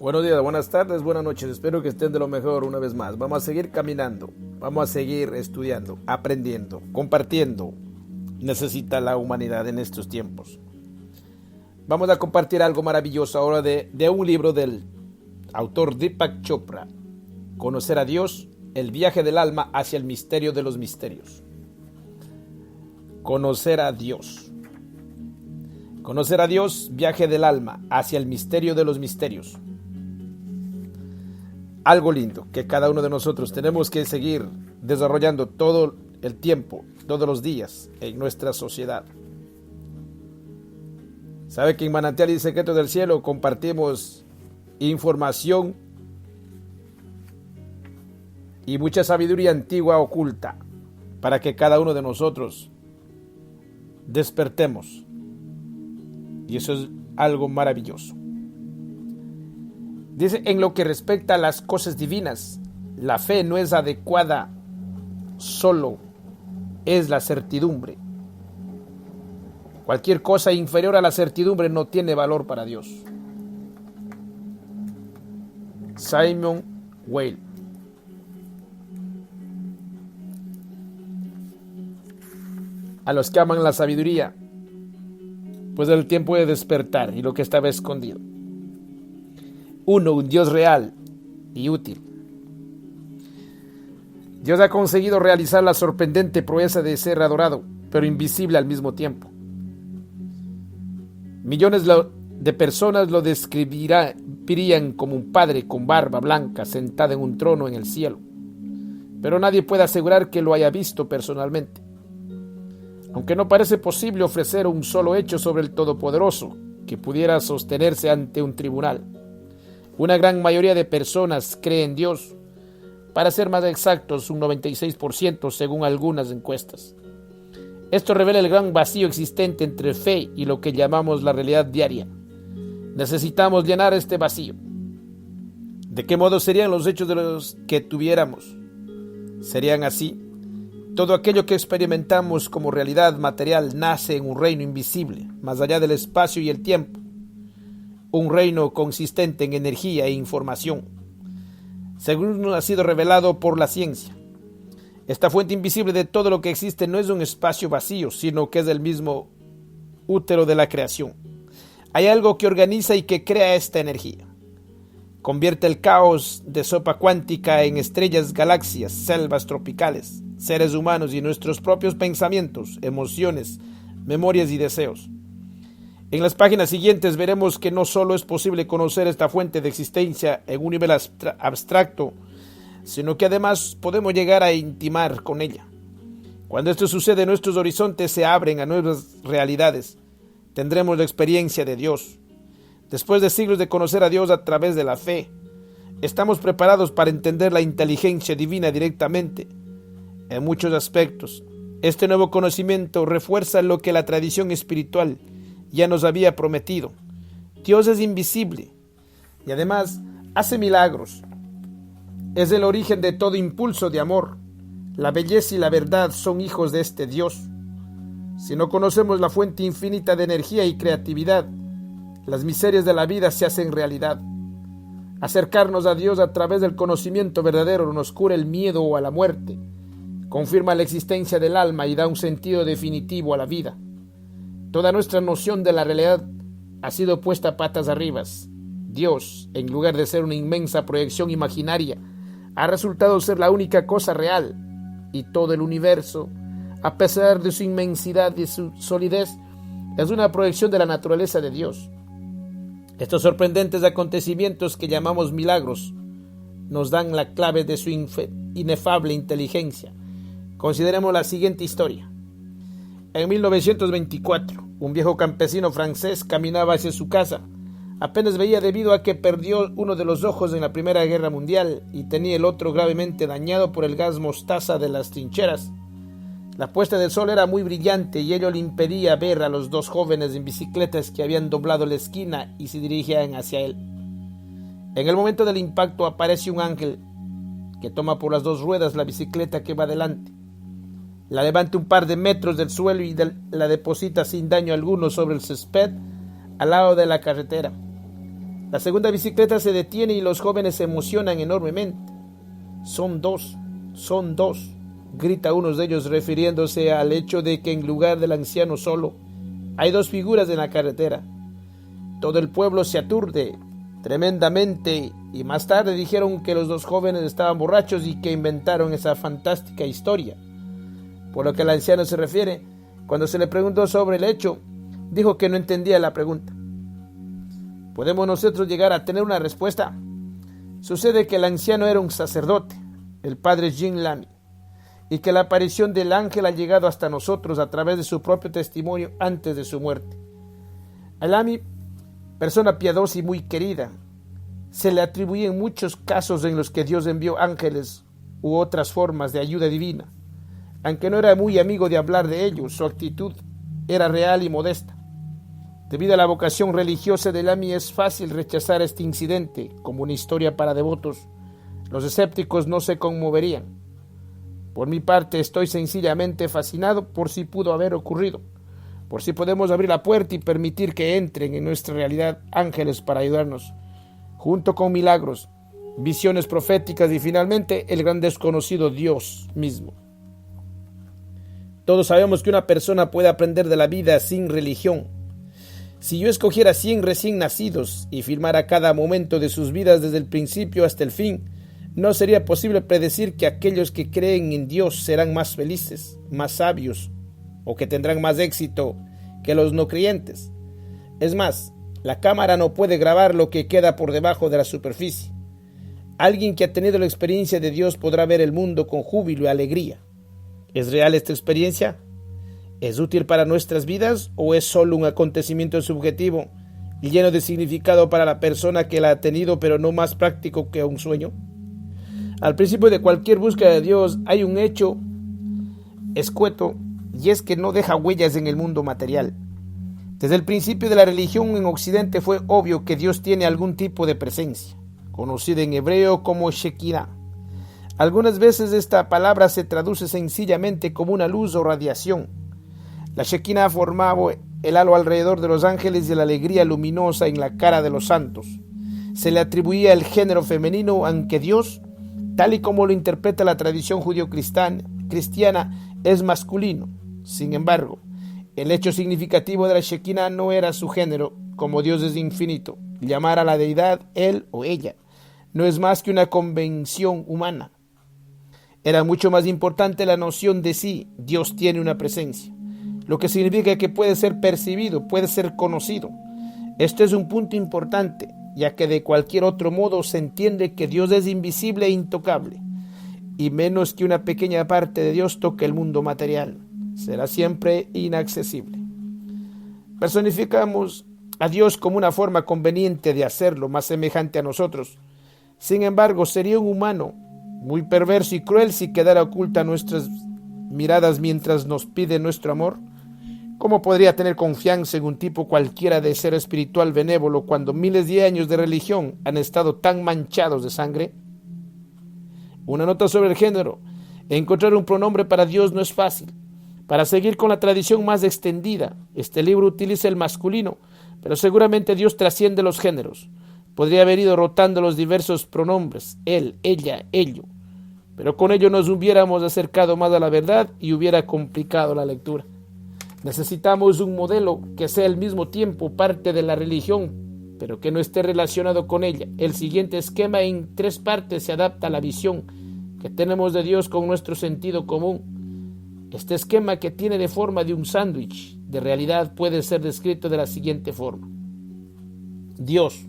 Buenos días, buenas tardes, buenas noches. Espero que estén de lo mejor una vez más. Vamos a seguir caminando, vamos a seguir estudiando, aprendiendo, compartiendo. Necesita la humanidad en estos tiempos. Vamos a compartir algo maravilloso ahora de un libro del autor Deepak Chopra. Conocer a Dios, el viaje del alma hacia el misterio de los misterios. Conocer a Dios. Conocer a Dios, viaje del alma hacia el misterio de los misterios. Algo lindo que cada uno de nosotros tenemos que seguir desarrollando todo el tiempo, todos los días en nuestra sociedad. Sabe que en Manantial y Secretos del Cielo compartimos información y mucha sabiduría antigua oculta para que cada uno de nosotros despertemos. Y eso es algo maravilloso. Dice, en lo que respecta a las cosas divinas, la fe no es adecuada, solo es la certidumbre. Cualquier cosa inferior a la certidumbre no tiene valor para Dios. Simon Weil. A los que aman la sabiduría, pues el tiempo de despertar y lo que estaba escondido. 1. Un Dios real y útil. Dios ha conseguido realizar la sorprendente proeza de ser adorado, pero invisible al mismo tiempo. Millones de personas lo describirían como un padre con barba blanca sentado en un trono en el cielo, pero nadie puede asegurar que lo haya visto personalmente. Aunque no parece posible ofrecer un solo hecho sobre el Todopoderoso que pudiera sostenerse ante un tribunal, una gran mayoría de personas cree en Dios, para ser más exactos, un 96% según algunas encuestas. Esto revela el gran vacío existente entre fe y lo que llamamos la realidad diaria. Necesitamos llenar este vacío. ¿De qué modo serían los hechos de los que tuviéramos? ¿Serían así? Todo aquello que experimentamos como realidad material nace en un reino invisible, más allá del espacio y el tiempo. Un reino consistente en energía e información, según ha sido revelado por la ciencia. Esta fuente invisible de todo lo que existe no es un espacio vacío, sino que es el mismo útero de la creación. Hay algo que organiza y que crea esta energía. Convierte el caos de sopa cuántica en estrellas, galaxias, selvas tropicales, seres humanos y nuestros propios pensamientos, emociones, memorias y deseos. En las páginas siguientes veremos que no solo es posible conocer esta fuente de existencia en un nivel abstracto, sino que además podemos llegar a intimar con ella. Cuando esto sucede, nuestros horizontes se abren a nuevas realidades. Tendremos la experiencia de Dios. Después de siglos de conocer a Dios a través de la fe, estamos preparados para entender la inteligencia divina directamente. En muchos aspectos, este nuevo conocimiento refuerza lo que la tradición espiritual ya nos había prometido. Dios es invisible y además hace milagros. Es el origen de todo impulso de amor. La belleza y la verdad son hijos de este Dios. Si no conocemos la fuente infinita de energía y creatividad, las miserias de la vida se hacen realidad. Acercarnos a Dios a través del conocimiento verdadero nos cura el miedo a la muerte, confirma la existencia del alma y da un sentido definitivo a la vida. Toda nuestra noción de la realidad ha sido puesta patas arriba. Dios, en lugar de ser una inmensa proyección imaginaria, ha resultado ser la única cosa real, y todo el universo, a pesar de su inmensidad y su solidez, es una proyección de la naturaleza de Dios. Estos sorprendentes acontecimientos que llamamos milagros nos dan la clave de su inefable inteligencia. Consideremos la siguiente historia. En 1924, un viejo campesino francés caminaba hacia su casa. Apenas veía debido a que perdió uno de los ojos en la Primera Guerra Mundial y tenía el otro gravemente dañado por el gas mostaza de las trincheras. La puesta del sol era muy brillante y ello le impedía ver a los dos jóvenes en bicicletas que habían doblado la esquina y se dirigían hacia él. En el momento del impacto aparece un ángel que toma por las dos ruedas la bicicleta que va adelante. La levanta un par de metros del suelo y la deposita sin daño alguno sobre el césped al lado de la carretera. La segunda bicicleta se detiene y los jóvenes se emocionan enormemente. Son dos, grita uno de ellos refiriéndose al hecho de que en lugar del anciano solo, hay dos figuras en la carretera. Todo el pueblo se aturde tremendamente y más tarde dijeron que los dos jóvenes estaban borrachos y que inventaron esa fantástica historia. Por lo que el anciano se refiere, cuando se le preguntó sobre el hecho, dijo que no entendía la pregunta. ¿Podemos nosotros llegar a tener una respuesta? Sucede que el anciano era un sacerdote, el padre Jim Lamy, y que la aparición del ángel ha llegado hasta nosotros a través de su propio testimonio antes de su muerte. A Lamy, persona piadosa y muy querida, se le atribuyen muchos casos en los que Dios envió ángeles u otras formas de ayuda divina. Aunque no era muy amigo de hablar de ello, su actitud era real y modesta. Debido a la vocación religiosa de Lamy, es fácil rechazar este incidente como una historia para devotos. Los escépticos no se conmoverían. Por mi parte, estoy sencillamente fascinado por si pudo haber ocurrido, por si podemos abrir la puerta y permitir que entren en nuestra realidad ángeles para ayudarnos, junto con milagros, visiones proféticas y finalmente el gran desconocido Dios mismo. Todos sabemos que una persona puede aprender de la vida sin religión. Si yo escogiera 100 recién nacidos y filmara cada momento de sus vidas desde el principio hasta el fin, no sería posible predecir que aquellos que creen en Dios serán más felices, más sabios o que tendrán más éxito que los no creyentes. Es más, la cámara no puede grabar lo que queda por debajo de la superficie. Alguien que ha tenido la experiencia de Dios podrá ver el mundo con júbilo y alegría. ¿Es real esta experiencia? ¿Es útil para nuestras vidas o es solo un acontecimiento subjetivo y lleno de significado para la persona que la ha tenido, pero no más práctico que un sueño? Al principio de cualquier búsqueda de Dios hay un hecho escueto, y es que no deja huellas en el mundo material. Desde el principio de la religión en Occidente fue obvio que Dios tiene algún tipo de presencia, conocida en hebreo como Shekinah. Algunas veces esta palabra se traduce sencillamente como una luz o radiación. La Shekinah formaba el halo alrededor de los ángeles y la alegría luminosa en la cara de los santos. Se le atribuía el género femenino, aunque Dios, tal y como lo interpreta la tradición judío-cristiana, es masculino. Sin embargo, el hecho significativo de la Shekinah no era su género. Como Dios es infinito, llamar a la deidad él o ella no es más que una convención humana. Era mucho más importante la noción de sí. Dios tiene una presencia, lo que significa que puede ser percibido, puede ser conocido. Este es un punto importante, ya que de cualquier otro modo se entiende que Dios es invisible e intocable, y menos que una pequeña parte de Dios toque el mundo material, será siempre inaccesible. Personificamos a Dios como una forma conveniente de hacerlo, más semejante a nosotros. Sin embargo, sería un humano muy perverso y cruel si quedara oculta a nuestras miradas mientras nos pide nuestro amor. ¿Cómo podría tener confianza en un tipo cualquiera de ser espiritual benévolo cuando miles de años de religión han estado tan manchados de sangre? Una nota sobre el género. Encontrar un pronombre para Dios no es fácil. Para seguir con la tradición más extendida, este libro utiliza el masculino, pero seguramente Dios trasciende los géneros. Podría haber ido rotando los diversos pronombres, él, ella, ello, pero con ello nos hubiéramos acercado más a la verdad y hubiera complicado la lectura. Necesitamos un modelo que sea al mismo tiempo parte de la religión, pero que no esté relacionado con ella. El siguiente esquema en 3 partes se adapta a la visión que tenemos de Dios con nuestro sentido común. Este esquema, que tiene de forma de un sándwich de realidad, puede ser descrito de la siguiente forma. Dios,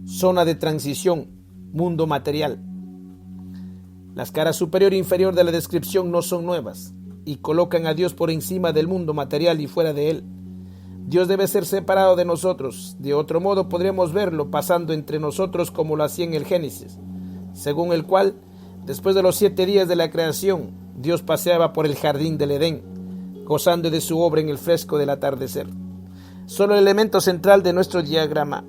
zona de transición, mundo material. Las caras superior e inferior de la descripción no son nuevas y colocan a Dios por encima del mundo material y fuera de él. Dios debe ser separado de nosotros, de otro modo podríamos verlo pasando entre nosotros como lo hacía en el Génesis, según el cual, después de los 7 días de la creación, Dios paseaba por el jardín del Edén, gozando de su obra en el fresco del atardecer. Solo el elemento central de nuestro diagrama,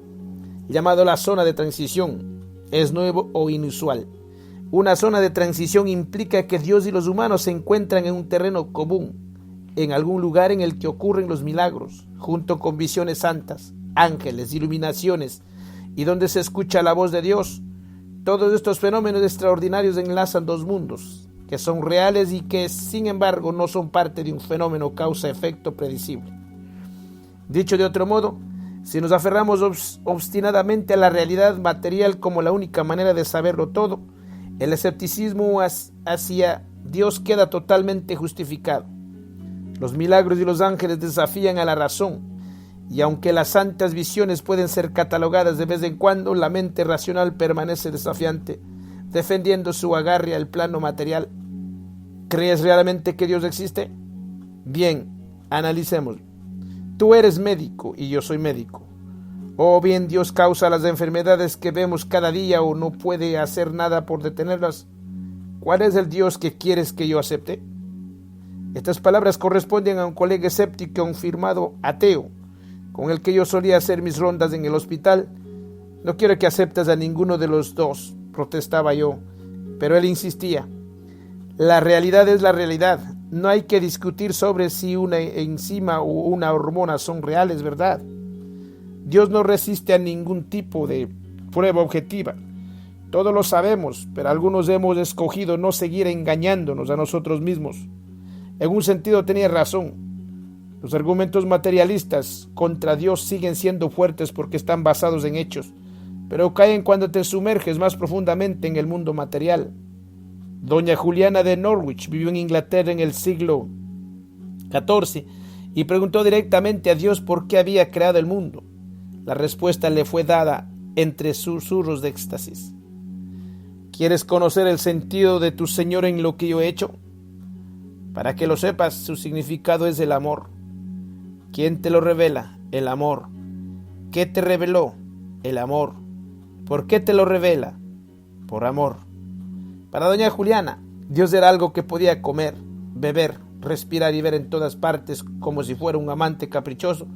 llamado la zona de transición, es nuevo o inusual. Una zona de transición implica que Dios y los humanos se encuentran en un terreno común, en algún lugar en el que ocurren los milagros, junto con visiones santas, ángeles, iluminaciones y donde se escucha la voz de Dios. Todos estos fenómenos extraordinarios enlazan dos mundos, que son reales y que, sin embargo, no son parte de un fenómeno causa-efecto predecible. Dicho de otro modo, si nos aferramos obstinadamente a la realidad material como la única manera de saberlo todo, el escepticismo hacia Dios queda totalmente justificado. Los milagros y los ángeles desafían a la razón, y aunque las santas visiones pueden ser catalogadas de vez en cuando, la mente racional permanece desafiante, defendiendo su agarre al plano material. ¿Crees realmente que Dios existe? Bien, analicémoslo. Tú eres médico y yo soy médico. O bien Dios causa las enfermedades que vemos cada día o no puede hacer nada por detenerlas. ¿Cuál es el Dios que quieres que yo acepte? Estas palabras corresponden a un colega escéptico confirmado ateo, con el que yo solía hacer mis rondas en el hospital. No quiero que aceptes a ninguno de los dos, protestaba yo, pero él insistía. La realidad es la realidad. No hay que discutir sobre si una enzima o una hormona son reales, ¿verdad? Dios no resiste a ningún tipo de prueba objetiva. Todos lo sabemos, pero algunos hemos escogido no seguir engañándonos a nosotros mismos. En un sentido tenía razón. Los argumentos materialistas contra Dios siguen siendo fuertes porque están basados en hechos, pero caen cuando te sumerges más profundamente en el mundo material. Doña Juliana de Norwich vivió en Inglaterra en el siglo XIV y preguntó directamente a Dios por qué había creado el mundo. La respuesta le fue dada entre susurros de éxtasis. ¿Quieres conocer el sentido de tu Señor en lo que yo he hecho? Para que lo sepas, su significado es el amor. ¿Quién te lo revela? El amor. ¿Qué te reveló? El amor. ¿Por qué te lo revela? Por amor. Para doña Juliana, Dios era algo que podía comer, beber, respirar y ver en todas partes como si fuera un amante caprichoso.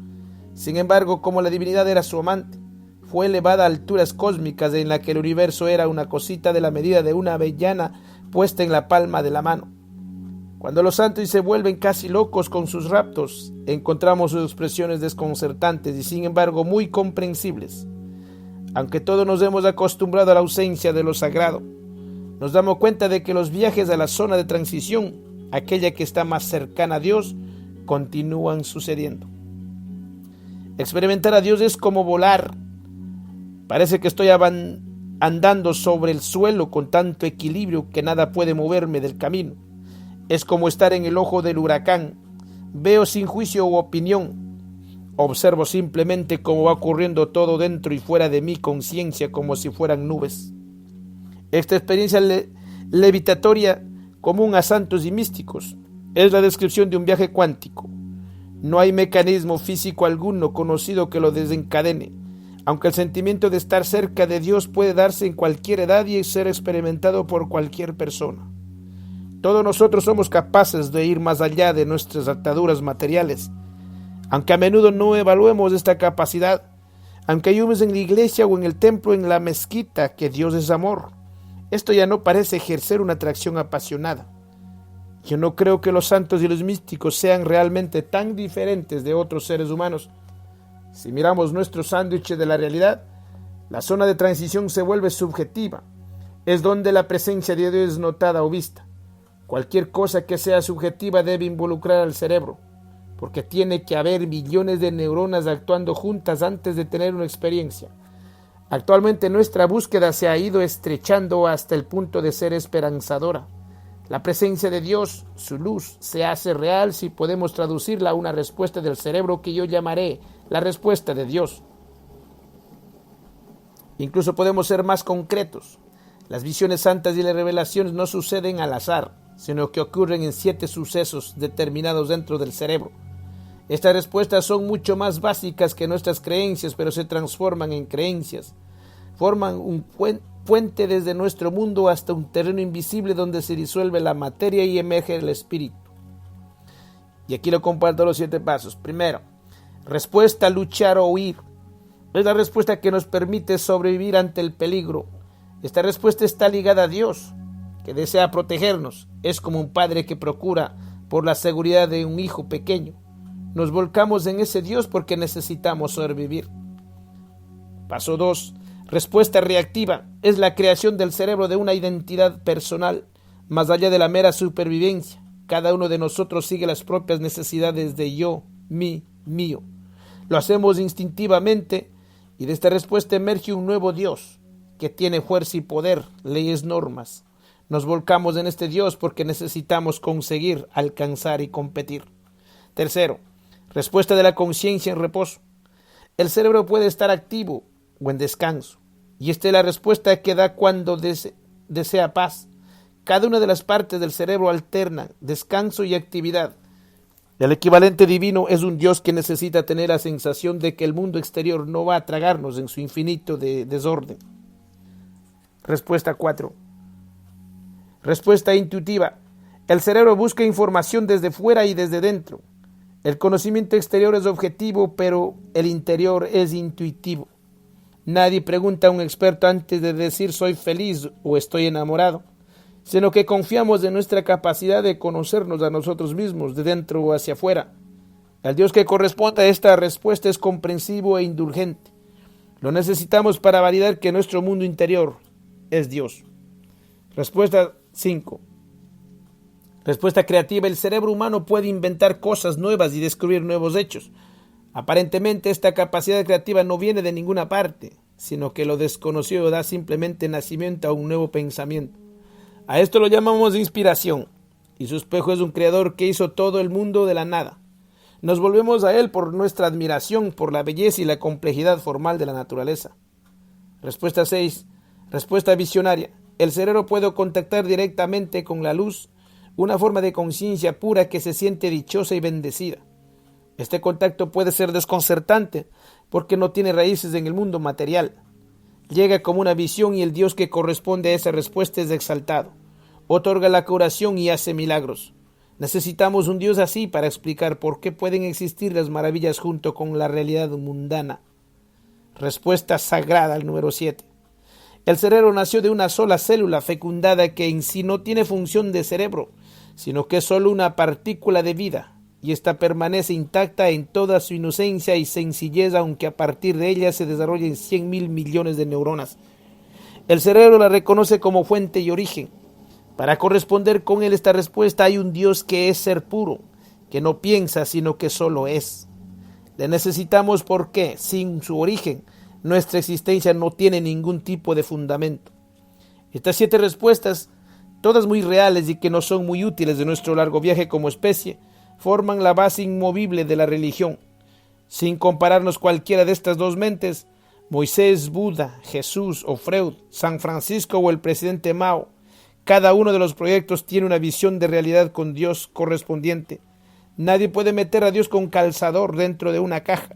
Sin embargo, como la divinidad era su amante, fue elevada a alturas cósmicas en la que el universo era una cosita de la medida de una avellana puesta en la palma de la mano. Cuando los santos se vuelven casi locos con sus raptos, encontramos sus expresiones desconcertantes y sin embargo muy comprensibles. Aunque todos nos hemos acostumbrado a la ausencia de lo sagrado, nos damos cuenta de que los viajes a la zona de transición, aquella que está más cercana a Dios, continúan sucediendo. Experimentar a Dios es como volar. Parece que estoy andando sobre el suelo con tanto equilibrio que nada puede moverme del camino. Es como estar en el ojo del huracán. Veo sin juicio u opinión. Observo simplemente cómo va ocurriendo todo dentro y fuera de mi conciencia como si fueran nubes. Esta experiencia levitatoria común a santos y místicos es la descripción de un viaje cuántico. No hay mecanismo físico alguno conocido que lo desencadene, aunque el sentimiento de estar cerca de Dios puede darse en cualquier edad y ser experimentado por cualquier persona. Todos nosotros somos capaces de ir más allá de nuestras ataduras materiales, aunque a menudo no evaluemos esta capacidad, aunque ayudemos en la iglesia o en el templo, en la mezquita, que Dios es amor. Esto ya no parece ejercer una atracción apasionada. Yo no creo que los santos y los místicos sean realmente tan diferentes de otros seres humanos. Si miramos nuestro sándwich de la realidad, la zona de transición se vuelve subjetiva. Es donde la presencia de Dios es notada o vista. Cualquier cosa que sea subjetiva debe involucrar al cerebro, porque tiene que haber millones de neuronas actuando juntas antes de tener una experiencia. Actualmente nuestra búsqueda se ha ido estrechando hasta el punto de ser esperanzadora. La presencia de Dios, su luz, se hace real si podemos traducirla a una respuesta del cerebro que yo llamaré la respuesta de Dios. Incluso podemos ser más concretos. Las visiones santas y las revelaciones no suceden al azar, sino que ocurren en 7 sucesos determinados dentro del cerebro. Estas respuestas son mucho más básicas que nuestras creencias, pero se transforman en creencias. Forman un puente desde nuestro mundo hasta un terreno invisible donde se disuelve la materia y emerge el espíritu. Y aquí lo comparto los 7 pasos. Primero, respuesta: luchar o huir. Es la respuesta que nos permite sobrevivir ante el peligro. Esta respuesta está ligada a Dios, que desea protegernos. Es como un padre que procura por la seguridad de un hijo pequeño. Nos volcamos en ese Dios porque necesitamos sobrevivir. Paso 2. Respuesta reactiva es la creación del cerebro de una identidad personal, más allá de la mera supervivencia. Cada uno de nosotros sigue las propias necesidades de yo, mí, mío. Lo hacemos instintivamente y de esta respuesta emerge un nuevo Dios que tiene fuerza y poder, leyes, normas. Nos volcamos en este Dios porque necesitamos conseguir, alcanzar y competir. Tercero, respuesta de la conciencia en reposo. El cerebro puede estar activo o en descanso, y esta es la respuesta que da cuando desea paz. Cada una de las partes del cerebro alternan descanso y actividad. El equivalente divino es un Dios que necesita tener la sensación de que el mundo exterior no va a tragarnos en su infinito desorden. Respuesta 4. Respuesta intuitiva. El cerebro busca información desde fuera y desde dentro. El conocimiento exterior es objetivo, pero el interior es intuitivo. Nadie pregunta a un experto antes de decir soy feliz o estoy enamorado, sino que confiamos en nuestra capacidad de conocernos a nosotros mismos, de dentro o hacia afuera. El Dios que corresponde a esta respuesta es comprensivo e indulgente. Lo necesitamos para validar que nuestro mundo interior es Dios. Respuesta 5. Respuesta creativa. El cerebro humano puede inventar cosas nuevas y descubrir nuevos hechos. Aparentemente esta capacidad creativa no viene de ninguna parte, sino que lo desconocido da simplemente nacimiento a un nuevo pensamiento. A esto lo llamamos inspiración, y su espejo es un creador que hizo todo el mundo de la nada. Nos volvemos a él por nuestra admiración por la belleza y la complejidad formal de la naturaleza. Respuesta 6. Respuesta visionaria. El cerebro puede contactar directamente con la luz, una forma de conciencia pura que se siente dichosa y bendecida. Este contacto puede ser desconcertante porque no tiene raíces en el mundo material. Llega como una visión y el Dios que corresponde a esa respuesta es exaltado. Otorga la curación y hace milagros. Necesitamos un Dios así para explicar por qué pueden existir las maravillas junto con la realidad mundana. Respuesta sagrada al número 7. El cerebro nació de una sola célula fecundada que en sí no tiene función de cerebro, sino que es solo una partícula de vida, y esta permanece intacta en toda su inocencia y sencillez, aunque a partir de ella se desarrollen 100.000 millones de neuronas. El cerebro la reconoce como fuente y origen. Para corresponder con él esta respuesta hay un Dios que es ser puro, que no piensa sino que solo es. Le necesitamos porque, sin su origen, nuestra existencia no tiene ningún tipo de fundamento. Estas 7 respuestas, todas muy reales y que nos son muy útiles de nuestro largo viaje como especie, forman la base inmovible de la religión. Sin compararnos cualquiera de estas dos mentes, Moisés, Buda, Jesús o Freud, San Francisco o el presidente Mao, cada uno de los proyectos tiene una visión de realidad con Dios correspondiente. Nadie puede meter a Dios con calzador dentro de una caja.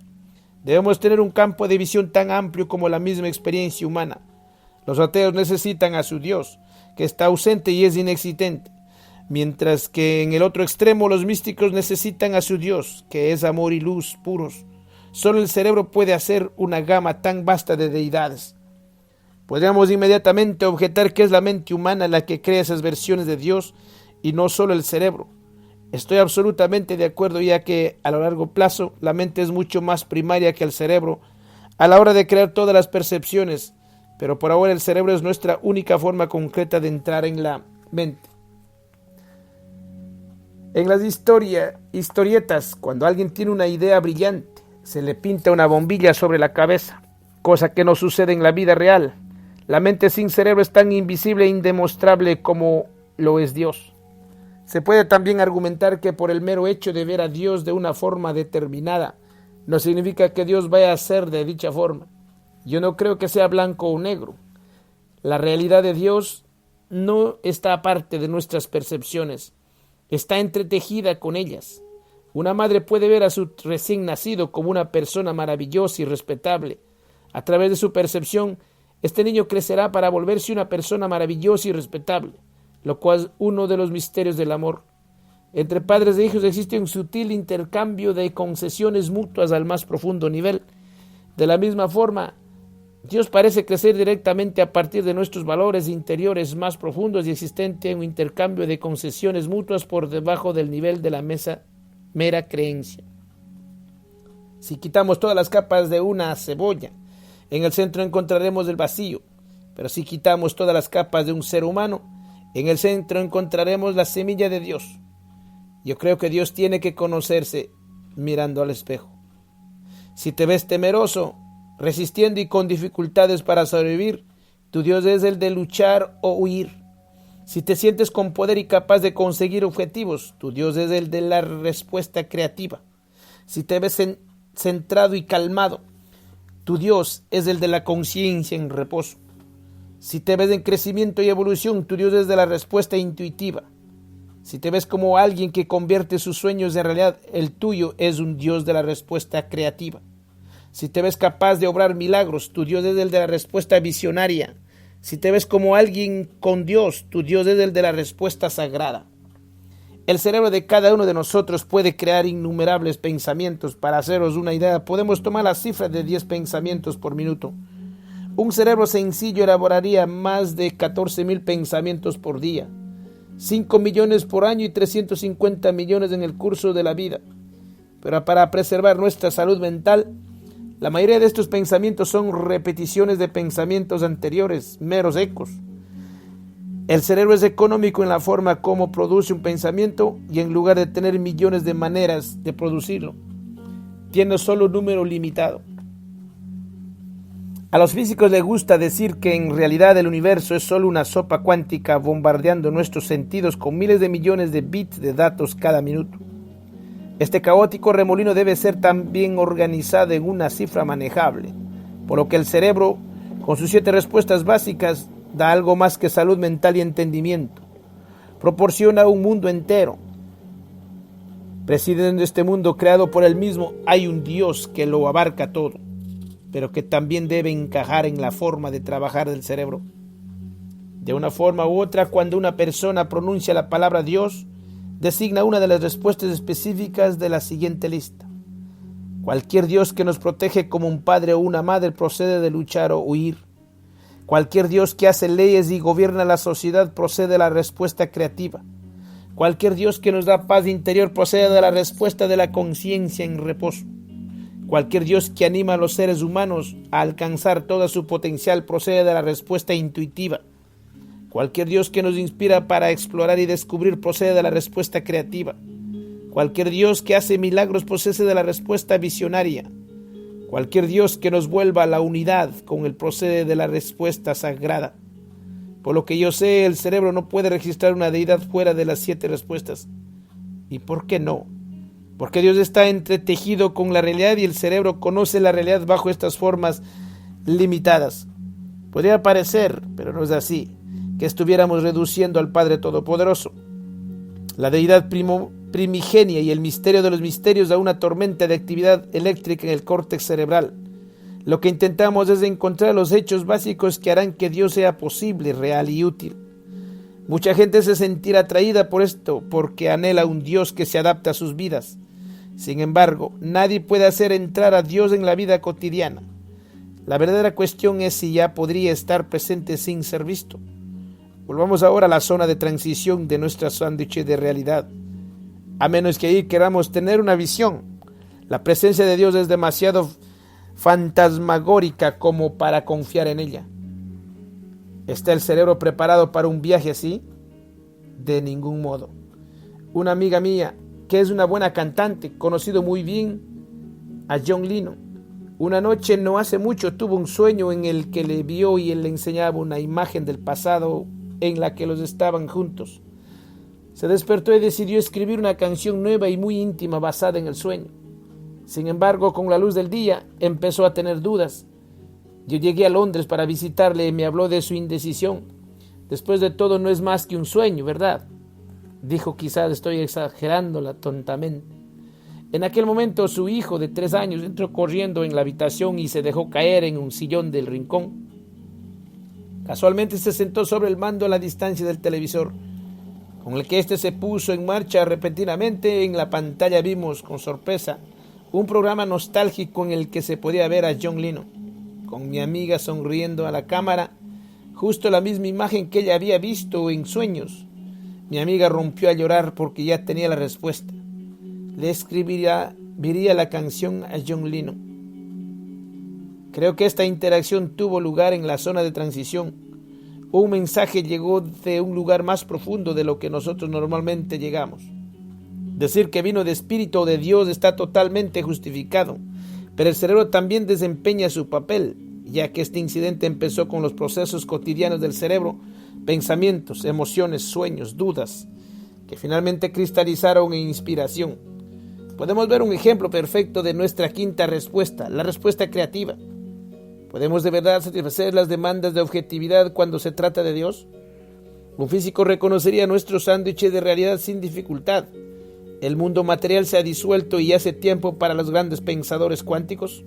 Debemos tener un campo de visión tan amplio como la misma experiencia humana. Los ateos necesitan a su Dios, que está ausente y es inexistente, mientras que en el otro extremo los místicos necesitan a su Dios, que es amor y luz puros. Solo el cerebro puede hacer una gama tan vasta de deidades. Podríamos inmediatamente objetar que es la mente humana la que crea esas versiones de Dios y no solo el cerebro. Estoy absolutamente de acuerdo, ya que a lo largo plazo la mente es mucho más primaria que el cerebro a la hora de crear todas las percepciones, pero por ahora el cerebro es nuestra única forma concreta de entrar en la mente. En las historietas, cuando alguien tiene una idea brillante, se le pinta una bombilla sobre la cabeza, cosa que no sucede en la vida real. La mente sin cerebro es tan invisible e indemostrable como lo es Dios. Se puede también argumentar que por el mero hecho de ver a Dios de una forma determinada, no significa que Dios vaya a ser de dicha forma. Yo no creo que sea blanco o negro. La realidad de Dios no está aparte de nuestras percepciones, está entretejida con ellas. Una madre puede ver a su recién nacido como una persona maravillosa y respetable. A través de su percepción, este niño crecerá para volverse una persona maravillosa y respetable, lo cual es uno de los misterios del amor. Entre padres e hijos existe un sutil intercambio de concesiones mutuas al más profundo nivel. De la misma forma, Dios parece crecer directamente a partir de nuestros valores interiores más profundos y existe un intercambio de concesiones mutuas por debajo del nivel de la mera creencia. Si quitamos todas las capas de una cebolla, en el centro encontraremos el vacío. Pero si quitamos todas las capas de un ser humano, en el centro encontraremos la semilla de Dios. Yo creo que Dios tiene que conocerse mirando al espejo. Si te ves temeroso, resistiendo y con dificultades para sobrevivir, tu Dios es el de luchar o huir. Si te sientes con poder y capaz de conseguir objetivos, tu Dios es el de la respuesta creativa. Si te ves centrado y calmado, tu Dios es el de la conciencia en reposo. Si te ves en crecimiento y evolución, tu Dios es de la respuesta intuitiva. Si te ves como alguien que convierte sus sueños en realidad, el tuyo es un Dios de la respuesta creativa. Si te ves capaz de obrar milagros, tu Dios es el de la respuesta visionaria. Si te ves como alguien con Dios, tu Dios es el de la respuesta sagrada. El cerebro de cada uno de nosotros puede crear innumerables pensamientos. Para haceros una idea, podemos tomar la cifra de 10 pensamientos por minuto. Un cerebro sencillo elaboraría más de 14,000 pensamientos por día, 5 millones por año y 350 millones en el curso de la vida. Pero para preservar nuestra salud mental, la mayoría de estos pensamientos son repeticiones de pensamientos anteriores, meros ecos. El cerebro es económico en la forma como produce un pensamiento y en lugar de tener millones de maneras de producirlo, tiene solo un número limitado. A los físicos les gusta decir que en realidad el universo es solo una sopa cuántica bombardeando nuestros sentidos con miles de millones de bits de datos cada minuto. Este caótico remolino debe ser también organizado en una cifra manejable, por lo que el cerebro, con sus 7 respuestas básicas, da algo más que salud mental y entendimiento. Proporciona un mundo entero. Presidiendo este mundo creado por él mismo, hay un Dios que lo abarca todo, pero que también debe encajar en la forma de trabajar del cerebro. De una forma u otra, cuando una persona pronuncia la palabra Dios, designa una de las respuestas específicas de la siguiente lista. Cualquier Dios que nos protege como un padre o una madre procede de luchar o huir. Cualquier Dios que hace leyes y gobierna la sociedad procede de la respuesta creativa. Cualquier Dios que nos da paz interior procede de la respuesta de la conciencia en reposo. Cualquier Dios que anima a los seres humanos a alcanzar todo su potencial procede de la respuesta intuitiva. Cualquier Dios que nos inspira para explorar y descubrir procede de la respuesta creativa. Cualquier Dios que hace milagros procede de la respuesta visionaria. Cualquier Dios que nos vuelva a la unidad con él procede de la respuesta sagrada. Por lo que yo sé, el cerebro no puede registrar una deidad fuera de las 7 respuestas. ¿Y por qué no? Porque Dios está entretejido con la realidad y el cerebro conoce la realidad bajo estas formas limitadas. Podría parecer, pero no es así, que estuviéramos reduciendo al Padre Todopoderoso, la deidad primigenia y el misterio de los misterios a una tormenta de actividad eléctrica en el córtex cerebral. Lo que intentamos es encontrar los hechos básicos que harán que Dios sea posible, real y útil. Mucha gente se sentirá atraída por esto porque anhela un Dios que se adapte a sus vidas. Sin embargo, nadie puede hacer entrar a Dios en la vida cotidiana. La verdadera cuestión es si ya podría estar presente sin ser visto. Volvamos ahora a la zona de transición de nuestra sándwich de realidad. A menos que ahí queramos tener una visión, la presencia de Dios es demasiado fantasmagórica como para confiar en ella. ¿Está el cerebro preparado para un viaje así? De ningún modo. Una amiga mía, que es una buena cantante, conocido muy bien a John Lennon, una noche no hace mucho tuvo un sueño en el que le vio y él le enseñaba una imagen del pasado en la que los estaban juntos. Se despertó y decidió escribir una canción nueva y muy íntima basada en el sueño. Sin embargo, con la luz del día, empezó a tener dudas. Yo llegué a Londres para visitarle y me habló de su indecisión. Después de todo, no es más que un sueño, ¿verdad? Dijo, quizás estoy exagerándola tontamente. En aquel momento, su hijo de 3 años entró corriendo en la habitación y se dejó caer en un sillón del rincón. Casualmente se sentó sobre el mando a la distancia del televisor, con el que éste se puso en marcha repentinamente. En la pantalla vimos con sorpresa un programa nostálgico en el que se podía ver a John Lennon, con mi amiga sonriendo a la cámara, justo la misma imagen que ella había visto en sueños. Mi amiga rompió a llorar porque ya tenía la respuesta. Le escribiría la canción a John Lennon. Creo que esta interacción tuvo lugar en la zona de transición. Un mensaje llegó de un lugar más profundo de lo que nosotros normalmente llegamos. Decir que vino de espíritu o de Dios está totalmente justificado, pero el cerebro también desempeña su papel, ya que este incidente empezó con los procesos cotidianos del cerebro, pensamientos, emociones, sueños, dudas, que finalmente cristalizaron en inspiración. Podemos ver un ejemplo perfecto de nuestra quinta respuesta, la respuesta creativa. ¿Podemos de verdad satisfacer las demandas de objetividad cuando se trata de Dios? Un físico reconocería nuestro sándwich de realidad sin dificultad. ¿El mundo material se ha disuelto y hace tiempo para los grandes pensadores cuánticos?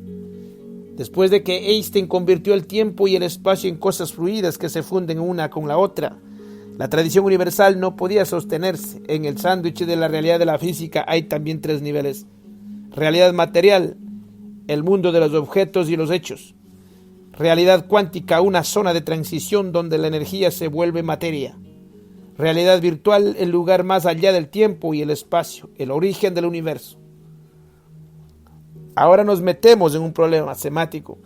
Después de que Einstein convirtió el tiempo y el espacio en cosas fluidas que se funden una con la otra, la tradición universal no podía sostenerse. En el sándwich de la realidad de la física hay también 3 niveles. Realidad material, el mundo de los objetos y los hechos. Realidad cuántica, una zona de transición donde la energía se vuelve materia. Realidad virtual, el lugar más allá del tiempo y el espacio, el origen del universo. Ahora nos metemos en un problema semático,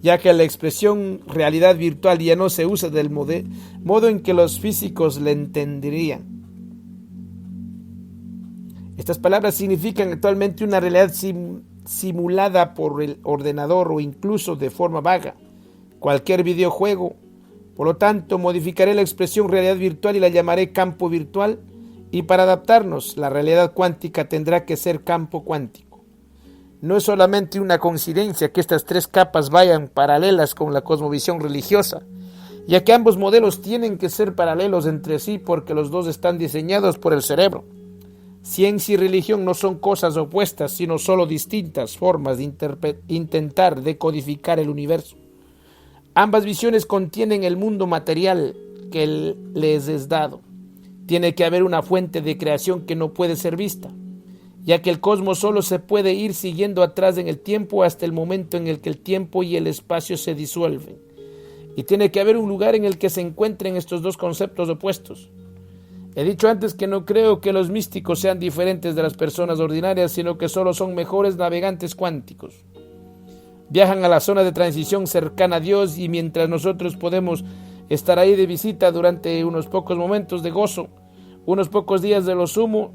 ya que la expresión realidad virtual ya no se usa del modo en que los físicos la entenderían. Estas palabras significan actualmente una realidad simulada por el ordenador o incluso de forma vaga, cualquier videojuego. Por lo tanto, modificaré la expresión realidad virtual y la llamaré campo virtual, y para adaptarnos, la realidad cuántica tendrá que ser campo cuántico. No es solamente una coincidencia que estas 3 capas vayan paralelas con la cosmovisión religiosa, ya que ambos modelos tienen que ser paralelos entre sí porque los dos están diseñados por el cerebro. Ciencia y religión no son cosas opuestas, sino solo distintas formas de intentar decodificar el universo. Ambas visiones contienen el mundo material que les es dado. Tiene que haber una fuente de creación que no puede ser vista, ya que el cosmos solo se puede ir siguiendo atrás en el tiempo hasta el momento en el que el tiempo y el espacio se disuelven. Y tiene que haber un lugar en el que se encuentren estos 2 conceptos opuestos. He dicho antes que no creo que los místicos sean diferentes de las personas ordinarias, sino que solo son mejores navegantes cuánticos. Viajan a la zona de transición cercana a Dios y mientras nosotros podemos estar ahí de visita durante unos pocos momentos de gozo, unos pocos días de lo sumo,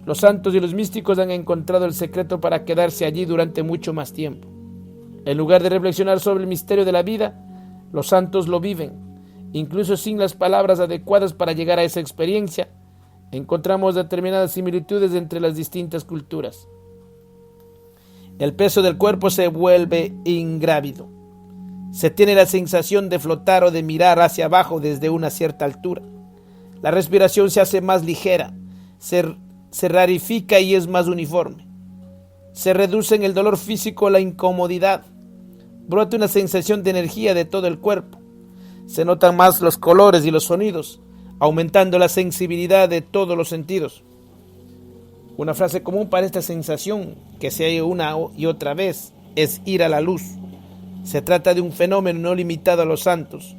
los santos y los místicos han encontrado el secreto para quedarse allí durante mucho más tiempo. En lugar de reflexionar sobre el misterio de la vida, los santos lo viven. Incluso sin las palabras adecuadas para llegar a esa experiencia, encontramos determinadas similitudes entre las distintas culturas. El peso del cuerpo se vuelve ingrávido. Se tiene la sensación de flotar o de mirar hacia abajo desde una cierta altura. La respiración se hace más ligera, se rarifica y es más uniforme. Se reduce en el dolor físico la incomodidad. Brota una sensación de energía de todo el cuerpo. Se notan más los colores y los sonidos, aumentando la sensibilidad de todos los sentidos. Una frase común para esta sensación, que se oye una y otra vez, es ir a la luz. Se trata de un fenómeno no limitado a los santos.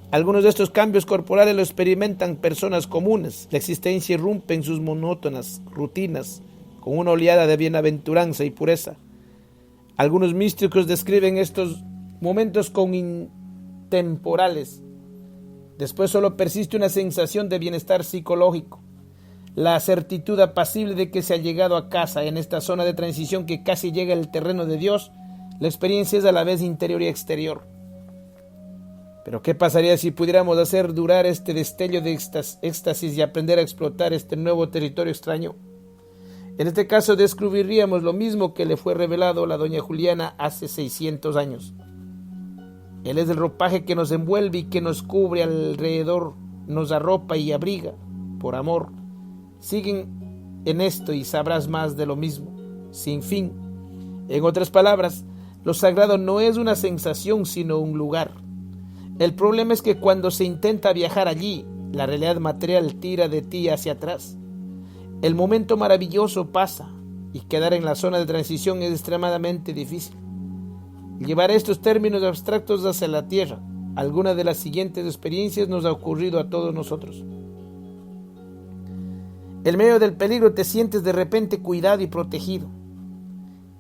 Algunos de estos cambios corporales lo experimentan personas comunes. La existencia irrumpe en sus monótonas rutinas, con una oleada de bienaventuranza y pureza. Algunos místicos describen estos momentos como intemporales. Después solo persiste una sensación de bienestar psicológico. La certitud apacible de que se ha llegado a casa en esta zona de transición que casi llega al terreno de Dios. La experiencia es a la vez interior y exterior. Pero ¿qué pasaría si pudiéramos hacer durar este destello de éxtasis y aprender a explotar este nuevo territorio extraño? En este caso descubriríamos lo mismo que le fue revelado a la doña Juliana hace 600 años. Él es el ropaje que nos envuelve y que nos cubre alrededor, nos arropa y abriga, por amor. Siguen en esto y sabrás más de lo mismo, sin fin. En otras palabras, lo sagrado no es una sensación, sino un lugar. El problema es que cuando se intenta viajar allí, la realidad material tira de ti hacia atrás. El momento maravilloso pasa y quedar en la zona de transición es extremadamente difícil. Llevar estos términos abstractos hacia la tierra, alguna de las siguientes experiencias nos ha ocurrido a todos nosotros. En medio del peligro te sientes de repente cuidado y protegido.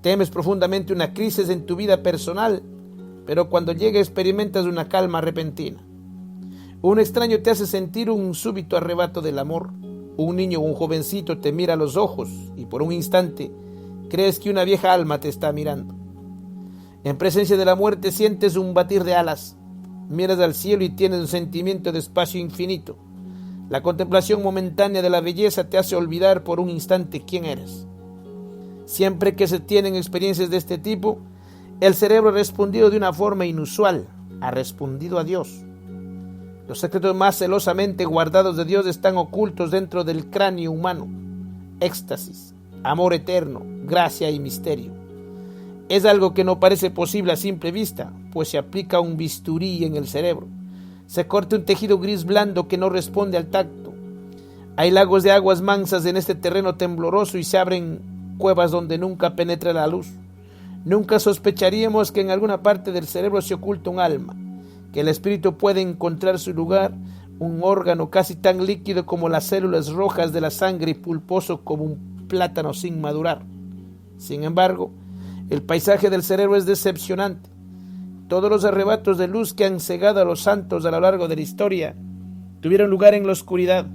Temes profundamente una crisis en tu vida personal. pero cuando llega experimentas una calma repentina. Un extraño te hace sentir un súbito arrebato del amor. Un niño o un jovencito te mira a los ojos y por un instante crees que una vieja alma te está mirando. En presencia de la muerte sientes un batir de alas. Miras al cielo y tienes un sentimiento de espacio infinito. La contemplación momentánea de la belleza te hace olvidar por un instante quién eres. Siempre que se tienen experiencias de este tipo, el cerebro ha respondido de una forma inusual, ha respondido a Dios. Los secretos más celosamente guardados de Dios están ocultos dentro del cráneo humano. Éxtasis, amor eterno, gracia y misterio. Es algo que no parece posible a simple vista, pues se aplica un bisturí en el cerebro. Se corta un tejido gris blando que no responde al tacto. Hay lagos de aguas mansas en este terreno tembloroso y se abren cuevas donde nunca penetra la luz. Nunca sospecharíamos que en alguna parte del cerebro se oculta un alma, que el espíritu puede encontrar su lugar, un órgano casi tan líquido como las células rojas de la sangre y pulposo como un plátano sin madurar. Sin embargo, el paisaje del cerebro es decepcionante. Todos los arrebatos de luz que han cegado a los santos a lo largo de la historia tuvieron lugar en la oscuridad.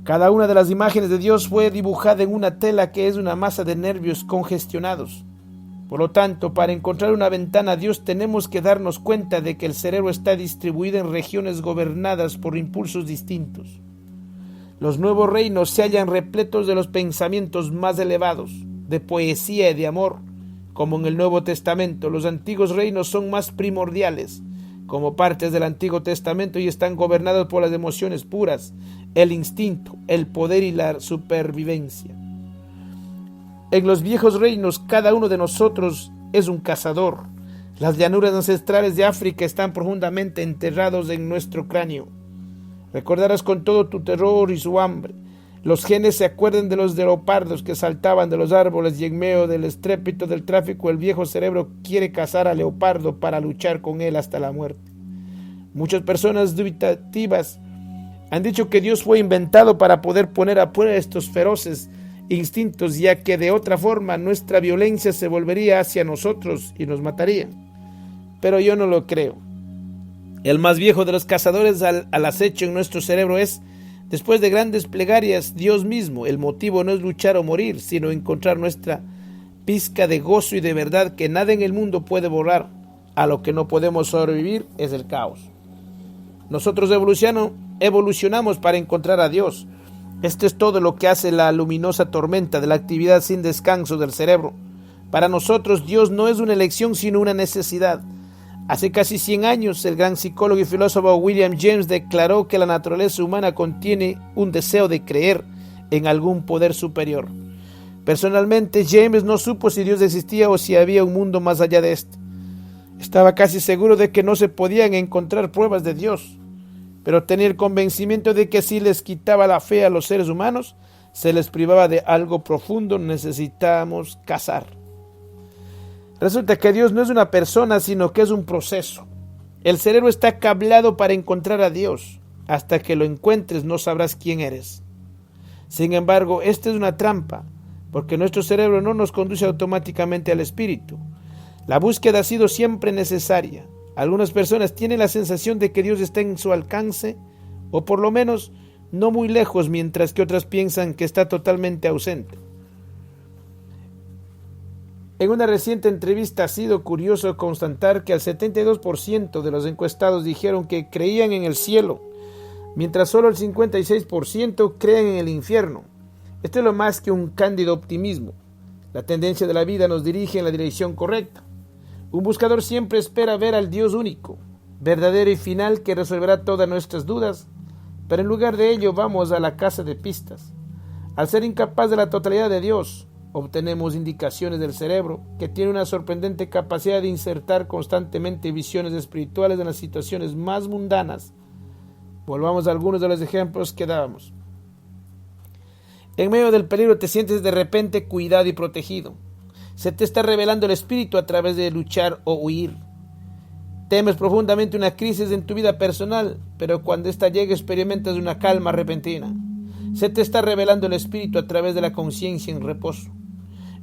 Cada una de las imágenes de Dios fue dibujada en una tela que es una masa de nervios congestionados. Por lo tanto, para encontrar una ventana a Dios tenemos que darnos cuenta de que el cerebro está distribuido en regiones gobernadas por impulsos distintos. Los nuevos reinos se hallan repletos de los pensamientos más elevados, de poesía y de amor. Como en el Nuevo Testamento, los antiguos reinos son más primordiales, como partes del Antiguo Testamento, y están gobernados por las emociones puras, el instinto, el poder y la supervivencia. En los viejos reinos, cada uno de nosotros es un cazador. Las llanuras ancestrales de África están profundamente enterrados en nuestro cráneo. Recordarás con todo tu terror y su hambre. Los genes se acuerdan de los leopardos que saltaban de los árboles y en medio del estrépito del tráfico el viejo cerebro quiere cazar al leopardo para luchar con él hasta la muerte. Muchas personas dubitativas han dicho que Dios fue inventado para poder poner a prueba estos feroces instintos, ya que de otra forma nuestra violencia se volvería hacia nosotros y nos mataría. Pero yo no lo creo. El más viejo de los cazadores al acecho en nuestro cerebro es, después de grandes plegarias, Dios mismo. El motivo no es luchar o morir, sino encontrar nuestra pizca de gozo y de verdad que nada en el mundo puede borrar. A lo que no podemos sobrevivir es el caos. Nosotros evolucionamos para encontrar a Dios. Esto es todo lo que hace la luminosa tormenta de la actividad sin descanso del cerebro. Para nosotros Dios no es una elección sino una necesidad. Hace casi 100 años el gran psicólogo y filósofo William James declaró que la naturaleza humana contiene un deseo de creer en algún poder superior. Personalmente James no supo si Dios existía o si había un mundo más allá de este. Estaba casi seguro de que no se podían encontrar pruebas de Dios, pero tenía el convencimiento de que si les quitaba la fe a los seres humanos, se les privaba de algo profundo. Necesitamos cazar. Resulta que Dios no es una persona, sino que es un proceso. El cerebro está cablado para encontrar a Dios. Hasta que lo encuentres no sabrás quién eres. Sin embargo, esta es una trampa, porque nuestro cerebro no nos conduce automáticamente al espíritu. La búsqueda ha sido siempre necesaria. Algunas personas tienen la sensación de que Dios está en su alcance, o por lo menos no muy lejos, mientras que otras piensan que está totalmente ausente. En una reciente entrevista ha sido curioso constatar que el 72% de los encuestados dijeron que creían en el cielo, mientras solo el 56% creen en el infierno. Esto es lo más que un cándido optimismo. La tendencia de la vida nos dirige en la dirección correcta. Un buscador siempre espera ver al Dios único, verdadero y final que resolverá todas nuestras dudas, pero en lugar de ello vamos a la caza de pistas. Al ser incapaz de la totalidad de Dios, obtenemos indicaciones del cerebro que tiene una sorprendente capacidad de insertar constantemente visiones espirituales en las situaciones más mundanas. Volvamos a algunos de los ejemplos que dábamos. En medio del peligro te sientes de repente cuidado y protegido. Se te está revelando el espíritu a través de luchar o huir. Temes profundamente una crisis en tu vida personal, pero cuando ésta llega experimentas una calma repentina. Se te está revelando el espíritu a través de la conciencia en reposo.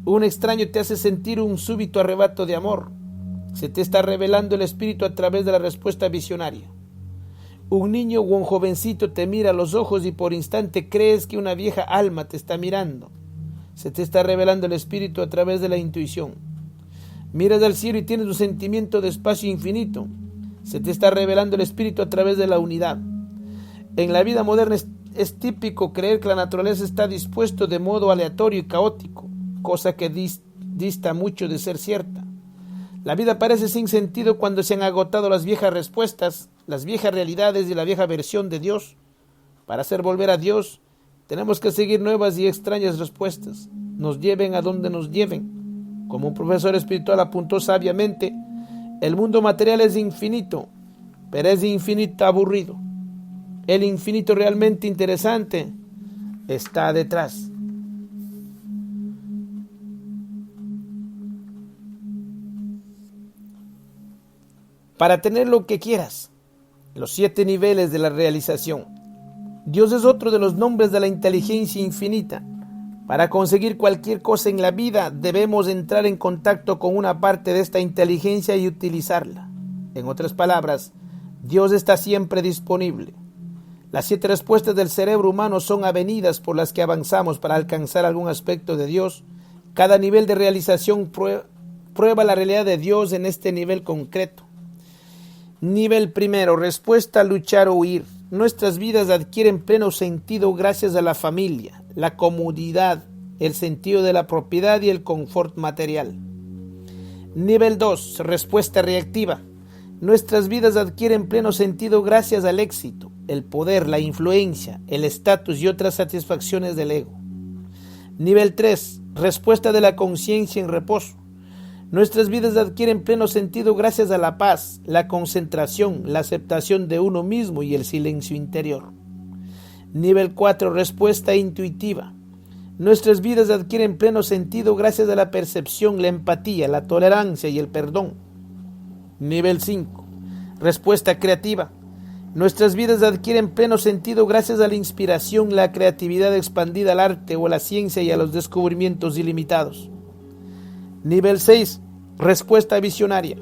Un extraño te hace sentir un súbito arrebato de amor. Se te está revelando el espíritu a través de la respuesta visionaria. Un niño o un jovencito te mira a los ojos y por instante crees que una vieja alma te está mirando. Se te está revelando el espíritu a través de la intuición. Miras al cielo y tienes un sentimiento de espacio infinito. Se te está revelando el espíritu a través de la unidad. En la vida moderna es típico creer que la naturaleza está dispuesta de modo aleatorio y caótico, cosa que dista mucho de ser cierta. La vida parece sin sentido cuando se han agotado las viejas respuestas, las viejas realidades y la vieja versión de Dios. Para hacer volver a Dios, tenemos que seguir nuevas y extrañas respuestas, nos lleven a donde nos lleven. Como un profesor espiritual apuntó sabiamente, el mundo material es infinito, pero es infinito aburrido. El infinito realmente interesante está detrás. Para tener lo que quieras, los 7 niveles de la realización. Dios es otro de los nombres de la inteligencia infinita. Para conseguir cualquier cosa en la vida debemos entrar en contacto con una parte de esta inteligencia y utilizarla. En otras palabras, Dios está siempre disponible. Las 7 respuestas del cerebro humano son avenidas por las que avanzamos para alcanzar algún aspecto de Dios. Cada nivel de realización prueba la realidad de Dios en este nivel concreto. Nivel primero, respuesta a luchar o huir. Nuestras vidas adquieren pleno sentido gracias a la familia, la comodidad, el sentido de la propiedad y el confort material. Nivel 2, respuesta reactiva. Nuestras vidas adquieren pleno sentido gracias al éxito, el poder, la influencia, el estatus y otras satisfacciones del ego. Nivel 3, respuesta de la conciencia en reposo. Nuestras vidas adquieren pleno sentido gracias a la paz, la concentración, la aceptación de uno mismo y el silencio interior. Nivel 4, respuesta intuitiva. Nuestras vidas adquieren pleno sentido gracias a la percepción, la empatía, la tolerancia y el perdón. Nivel 5, respuesta creativa. Nuestras vidas adquieren pleno sentido gracias a la inspiración, la creatividad expandida al arte o a la ciencia y a los descubrimientos ilimitados. Nivel 6, respuesta visionaria.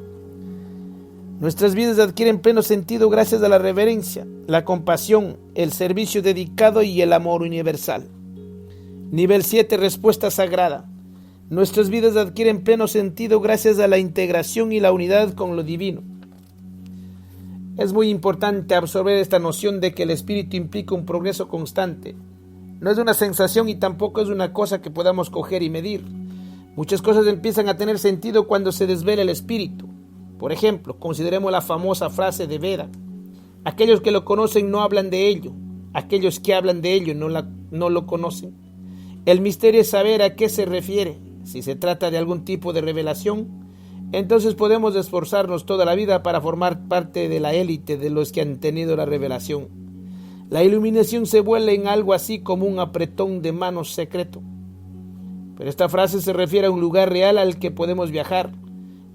Nuestras vidas adquieren pleno sentido gracias a la reverencia, la compasión, el servicio dedicado y el amor universal. Nivel 7, respuesta sagrada. Nuestras vidas adquieren pleno sentido gracias a la integración y la unidad con lo divino. Es muy importante absorber esta noción de que el espíritu implica un progreso constante. No es una sensación y tampoco es una cosa que podamos coger y medir. Muchas cosas empiezan a tener sentido cuando se desvela el espíritu. Por ejemplo, consideremos la famosa frase de Veda: aquellos que lo conocen no hablan de ello, aquellos que hablan de ello no lo conocen. El misterio es saber a qué se refiere. Si se trata de algún tipo de revelación, entonces podemos esforzarnos toda la vida para formar parte de la élite de los que han tenido la revelación. La iluminación se vuelve en algo así como un apretón de manos secreto. Pero esta frase se refiere a un lugar real al que podemos viajar.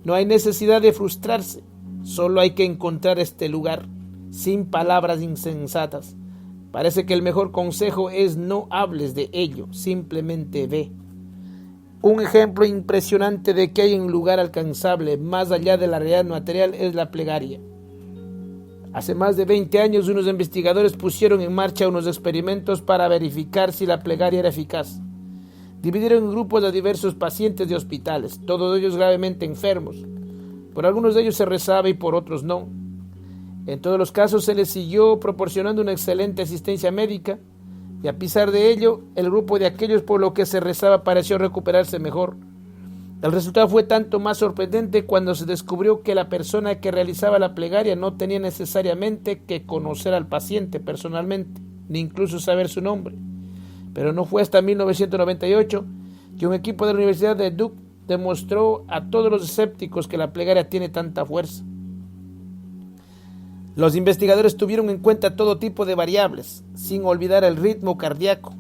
No hay necesidad de frustrarse, solo hay que encontrar este lugar, sin palabras insensatas. Parece que el mejor consejo es no hables de ello, simplemente ve. Un ejemplo impresionante de que hay un lugar alcanzable más allá de la realidad material es la plegaria. Hace más de 20 años unos investigadores pusieron en marcha unos experimentos para verificar si la plegaria era eficaz. Dividieron en grupos a diversos pacientes de hospitales, todos ellos gravemente enfermos. Por algunos de ellos se rezaba y por otros no. En todos los casos se les siguió proporcionando una excelente asistencia médica y a pesar de ello, el grupo de aquellos por lo que se rezaba pareció recuperarse mejor. El resultado fue tanto más sorprendente cuando se descubrió que la persona que realizaba la plegaria no tenía necesariamente que conocer al paciente personalmente, ni incluso saber su nombre. Pero no fue hasta 1998 que un equipo de la Universidad de Duke demostró a todos los escépticos que la plegaria tiene tanta fuerza. Los investigadores tuvieron en cuenta todo tipo de variables, sin olvidar el ritmo cardíaco,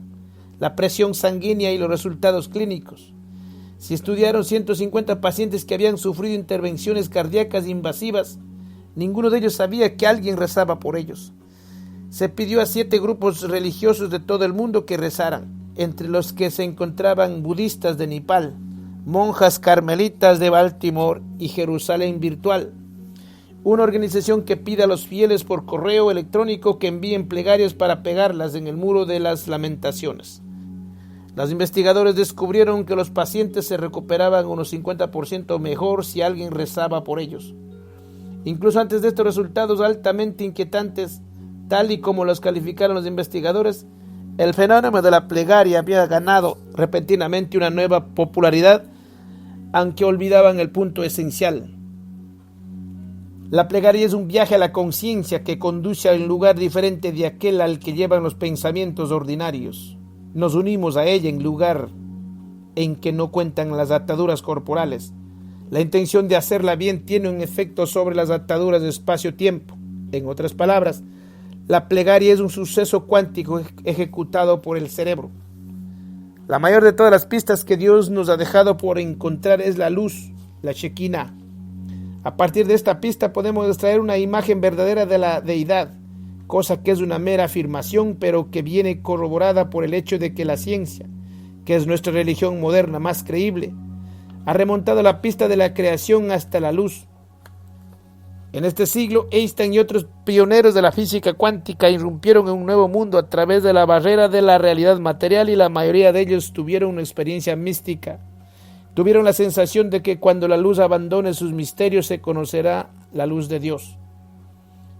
la presión sanguínea y los resultados clínicos. Si estudiaron 150 pacientes que habían sufrido intervenciones cardíacas invasivas, ninguno de ellos sabía que alguien rezaba por ellos. Se pidió a 7 grupos religiosos de todo el mundo que rezaran, entre los que se encontraban budistas de Nepal, Monjas Carmelitas de Baltimore y Jerusalén Virtual, una organización que pide a los fieles por correo electrónico que envíen plegarias para pegarlas en el muro de las lamentaciones. Los investigadores descubrieron que los pacientes se recuperaban unos 50% mejor si alguien rezaba por ellos. Incluso antes de estos resultados altamente inquietantes, tal y como los calificaron los investigadores, el fenómeno de la plegaria había ganado repentinamente una nueva popularidad, aunque olvidaban el punto esencial. La plegaria es un viaje a la conciencia que conduce a un lugar diferente de aquel al que llevan los pensamientos ordinarios. Nos unimos a ella en lugar en que no cuentan las ataduras corporales. La intención de hacerla bien tiene un efecto sobre las ataduras de espacio-tiempo. En otras palabras, la plegaria es un suceso cuántico ejecutado por el cerebro. La mayor de todas las pistas que Dios nos ha dejado por encontrar es la luz, la Shekinah. A partir de esta pista podemos extraer una imagen verdadera de la deidad, cosa que es una mera afirmación, pero que viene corroborada por el hecho de que la ciencia, que es nuestra religión moderna más creíble, ha remontado la pista de la creación hasta la luz. En este siglo, Einstein y otros pioneros de la física cuántica irrumpieron en un nuevo mundo a través de la barrera de la realidad material, y la mayoría de ellos tuvieron una experiencia mística. Tuvieron la sensación de que cuando la luz abandone sus misterios se conocerá la luz de Dios.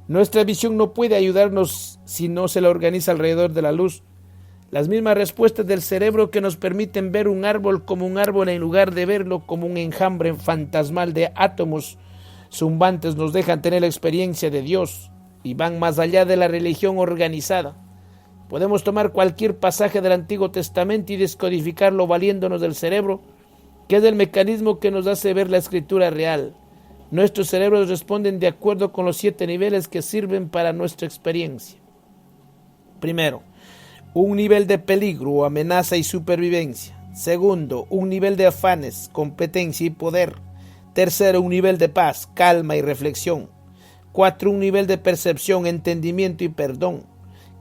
Nuestra visión no puede ayudarnos si no se la organiza alrededor de la luz. Las mismas respuestas del cerebro que nos permiten ver un árbol como un árbol en lugar de verlo como un enjambre fantasmal de átomos zumbantes nos dejan tener la experiencia de Dios y van más allá de la religión organizada. Podemos tomar cualquier pasaje del Antiguo Testamento y descodificarlo valiéndonos del cerebro, que es el mecanismo que nos hace ver la escritura real. Nuestros cerebros responden de acuerdo con los 7 niveles que sirven para nuestra experiencia. Primero, un nivel de peligro, amenaza y supervivencia. Segundo, un nivel de afanes, competencia y poder. Tercero, un nivel de paz, calma y reflexión. 4, un nivel de percepción, entendimiento y perdón.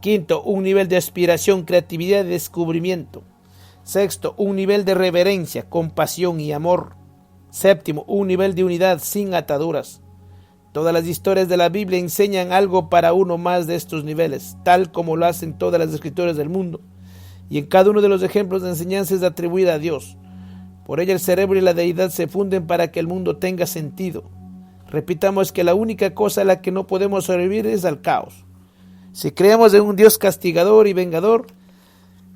Quinto, un nivel de aspiración, creatividad y descubrimiento. Sexto, un nivel de reverencia, compasión y amor. Séptimo, un nivel de unidad sin ataduras. Todas las historias de la Biblia enseñan algo para uno más de estos niveles, tal como lo hacen todas las escrituras del mundo. Y en cada uno de los ejemplos de enseñanza es atribuida a Dios. Por ella el cerebro y la deidad se funden para que el mundo tenga sentido. Repitamos que la única cosa a la que no podemos sobrevivir es al caos. Si creemos en un Dios castigador y vengador,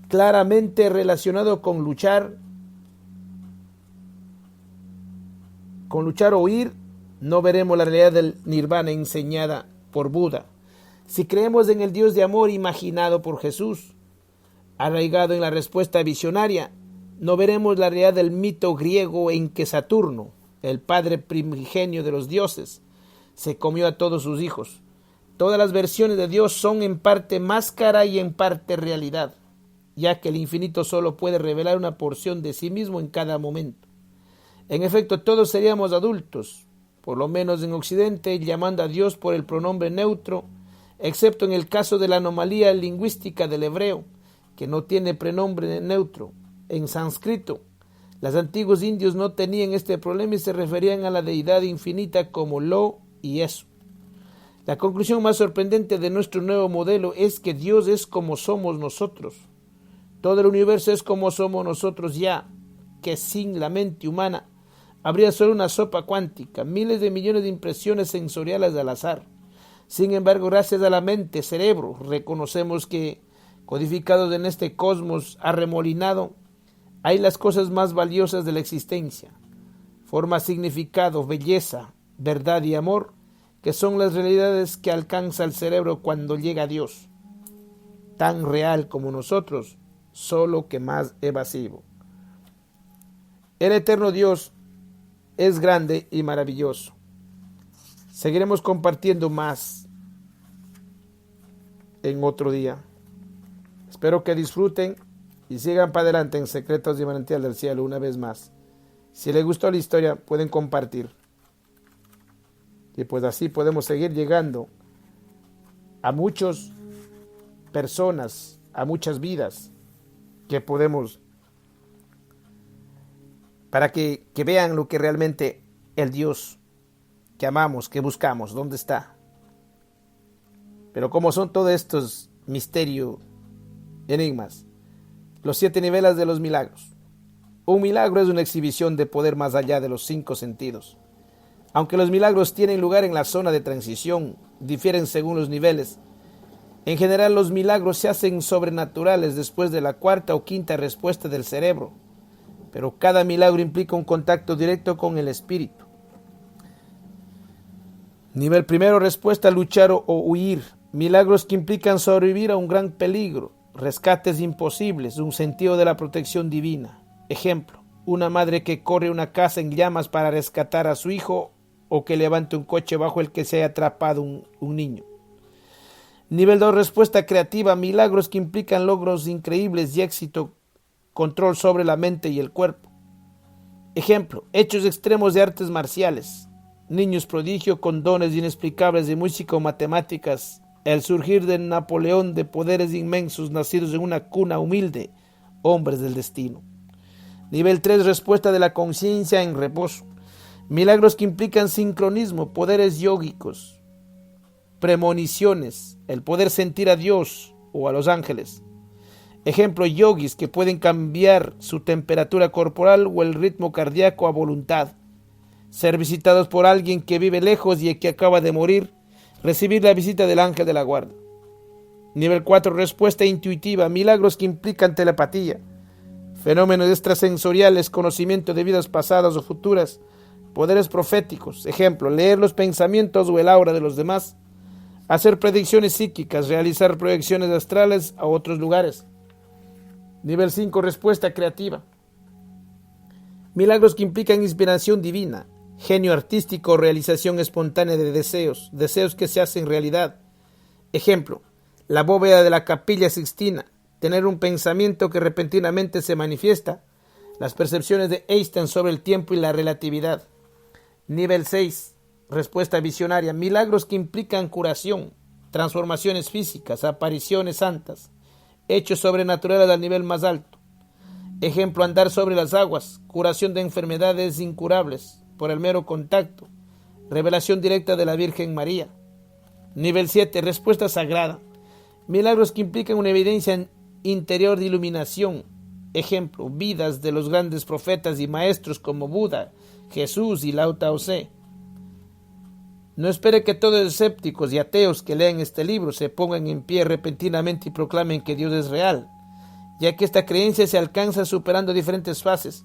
claramente relacionado con luchar o huir, no veremos la realidad del nirvana enseñada por Buda. Si creemos en el Dios de amor imaginado por Jesús, arraigado en la respuesta visionaria, no veremos la realidad del mito griego en que Saturno, el padre primigenio de los dioses, se comió a todos sus hijos. Todas las versiones de Dios son en parte máscara y en parte realidad, ya que el infinito solo puede revelar una porción de sí mismo en cada momento. En efecto, todos seríamos adultos, por lo menos en Occidente, llamando a Dios por el pronombre neutro, excepto en el caso de la anomalía lingüística del hebreo, que no tiene pronombre neutro. En sánscrito, los antiguos indios no tenían este problema y se referían a la deidad infinita como Lo y Eso. La conclusión más sorprendente de nuestro nuevo modelo es que Dios es como somos nosotros. Todo el universo es como somos nosotros ya, que sin la mente humana habría solo una sopa cuántica, miles de millones de impresiones sensoriales al azar. Sin embargo, gracias a la mente, cerebro, reconocemos que, codificados en este cosmos arremolinado, hay las cosas más valiosas de la existencia: forma, significado, belleza, verdad y amor, que son las realidades que alcanza el cerebro cuando llega a Dios, tan real como nosotros, solo que más evasivo. El eterno Dios es grande y maravilloso. Seguiremos compartiendo más en otro día. Espero que disfruten y sigan para adelante en Secretos de Manantial del Cielo una vez más. Si les gustó la historia, pueden compartir. Y pues así podemos seguir llegando a muchas personas, a muchas vidas que podemos para que vean lo que realmente el Dios que amamos, que buscamos, ¿dónde está? Pero como son todos estos misterios, enigmas, los 7 niveles de los milagros. Un milagro es una exhibición de poder más allá de los 5 sentidos. Aunque los milagros tienen lugar en la zona de transición, difieren según los niveles. En general, los milagros se hacen sobrenaturales después de la 4ª o 5ª respuesta del cerebro, pero cada milagro implica un contacto directo con el espíritu. Nivel primero, respuesta: luchar o huir. Milagros que implican sobrevivir a un gran peligro, rescates imposibles, un sentido de la protección divina. Ejemplo: una madre que corre una casa en llamas para rescatar a su hijo, o que levante un coche bajo el que se haya atrapado un niño. Nivel 2, respuesta creativa. Milagros que implican logros increíbles y éxito, control sobre la mente y el cuerpo. Ejemplo: hechos extremos de artes marciales, niños prodigio con dones inexplicables de música o matemáticas, el surgir de Napoleón de poderes inmensos nacidos en una cuna humilde, hombres del destino. Nivel 3, respuesta de la conciencia en reposo. Milagros que implican sincronismo, poderes yógicos, premoniciones, el poder sentir a Dios o a los ángeles. Ejemplo: yogis que pueden cambiar su temperatura corporal o el ritmo cardíaco a voluntad. Ser visitados por alguien que vive lejos y que acaba de morir. Recibir la visita del ángel de la guarda. Nivel 4, respuesta intuitiva. Milagros que implican telepatía, fenómenos extrasensoriales, conocimiento de vidas pasadas o futuras, poderes proféticos. Ejemplo: leer los pensamientos o el aura de los demás, hacer predicciones psíquicas, realizar proyecciones astrales a otros lugares. Nivel 5, respuesta creativa. Milagros que implican inspiración divina, genio artístico, realización espontánea de deseos que se hacen realidad. Ejemplo: la bóveda de la Capilla Sixtina, tener un pensamiento que repentinamente se manifiesta, las percepciones de Einstein sobre el tiempo y la relatividad. Nivel 6, respuesta visionaria. Milagros que implican curación, transformaciones físicas, apariciones santas, hechos sobrenaturales al nivel más alto. Ejemplo: andar sobre las aguas, curación de enfermedades incurables por el mero contacto, revelación directa de la Virgen María. Nivel 7, respuesta sagrada. Milagros que implican una evidencia interior de iluminación. Ejemplo: vidas de los grandes profetas y maestros como Buda, Jesús y Lao Tse. No espere que todos los escépticos y ateos que lean este libro se pongan en pie repentinamente y proclamen que Dios es real, ya que esta creencia se alcanza superando diferentes fases.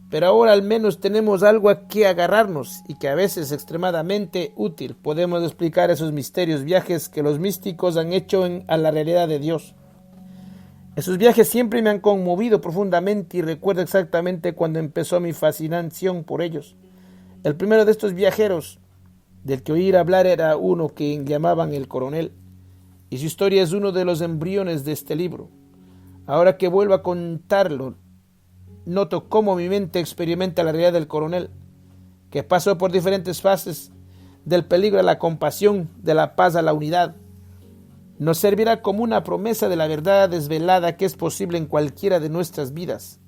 Pero ahora al menos tenemos algo a que agarrarnos y que a veces es extremadamente útil. Podemos explicar esos misterios, viajes que los místicos han hecho a la realidad de Dios. Esos viajes siempre me han conmovido profundamente y recuerdo exactamente cuando empezó mi fascinación por ellos. El primero de estos viajeros del que oír hablar era uno que llamaban el Coronel, y su historia es uno de los embriones de este libro. Ahora que vuelvo a contarlo, noto cómo mi mente experimenta la realidad del Coronel, que pasó por diferentes fases, del peligro a la compasión, de la paz a la unidad. Nos servirá como una promesa de la verdad desvelada que es posible en cualquiera de nuestras vidas.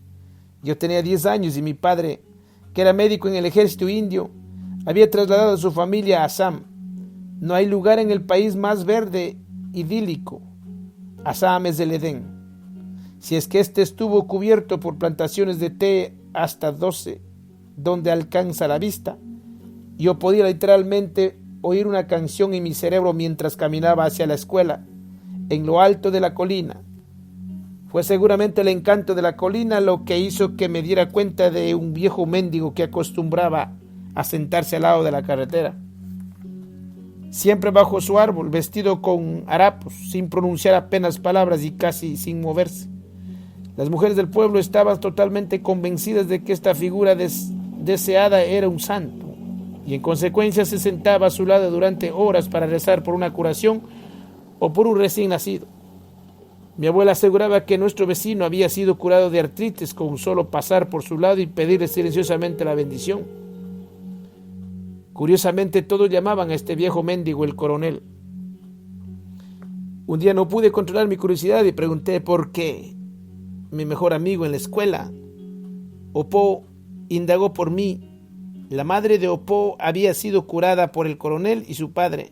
Yo tenía 10 años y mi padre, que era médico en el ejército indio, había trasladado a su familia a Assam. No hay lugar en el país más verde, idílico. Assam es el Edén. Si es que este estuvo cubierto por plantaciones de té hasta 12, donde alcanza la vista, yo podía literalmente oír una canción en mi cerebro mientras caminaba hacia la escuela, en lo alto de la colina. Fue seguramente el encanto de la colina lo que hizo que me diera cuenta de un viejo mendigo que acostumbraba a sentarse al lado de la carretera, siempre bajo su árbol, vestido con harapos, sin pronunciar apenas palabras y casi sin moverse. Las mujeres del pueblo estaban totalmente convencidas de que esta figura deseada era un santo, y en consecuencia se sentaba a su lado durante horas para rezar por una curación o por un recién nacido. Mi abuela aseguraba que nuestro vecino había sido curado de artritis con solo pasar por su lado y pedirle silenciosamente la bendición. Curiosamente, todos llamaban a este viejo mendigo el Coronel. Un día no pude controlar mi curiosidad y pregunté por qué mi mejor amigo en la escuela, Opo, indagó por mí. La madre de Opó había sido curada por el coronel y su padre,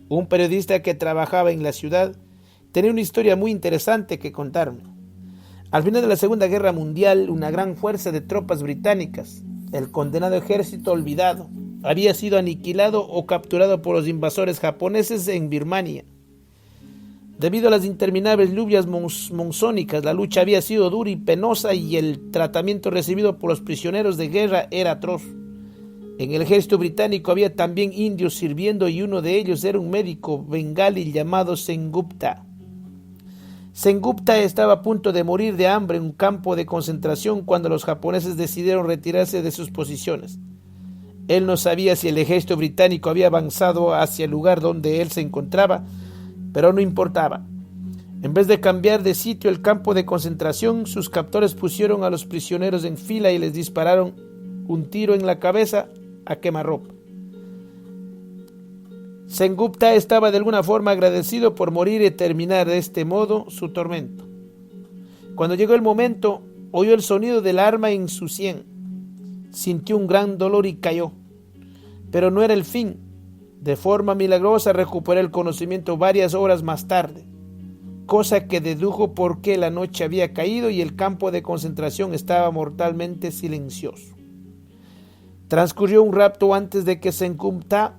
un periodista que trabajaba en la ciudad, tenía una historia muy interesante que contarme. Al final de la Segunda Guerra Mundial, una gran fuerza de tropas británicas, el condenado ejército olvidado, había sido aniquilado o capturado por los invasores japoneses en Birmania. Debido a las interminables lluvias monzónicas, la lucha había sido dura y penosa y el tratamiento recibido por los prisioneros de guerra era atroz. En el ejército británico había también indios sirviendo y uno de ellos era un médico bengalí llamado Sengupta. Sengupta estaba a punto de morir de hambre en un campo de concentración cuando los japoneses decidieron retirarse de sus posiciones. Él no sabía si el ejército británico había avanzado hacia el lugar donde él se encontraba, pero no importaba. En vez de cambiar de sitio el campo de concentración, sus captores pusieron a los prisioneros en fila y les dispararon un tiro en la cabeza a quemarropa. Sengupta estaba de alguna forma agradecido por morir y terminar de este modo su tormento. Cuando llegó el momento, oyó el sonido del arma en su sien. Sintió un gran dolor y cayó. Pero no era el fin. De forma milagrosa recuperó el conocimiento varias horas más tarde, cosa que dedujo por qué la noche había caído y el campo de concentración estaba mortalmente silencioso. Transcurrió un rato antes de que Sengupta,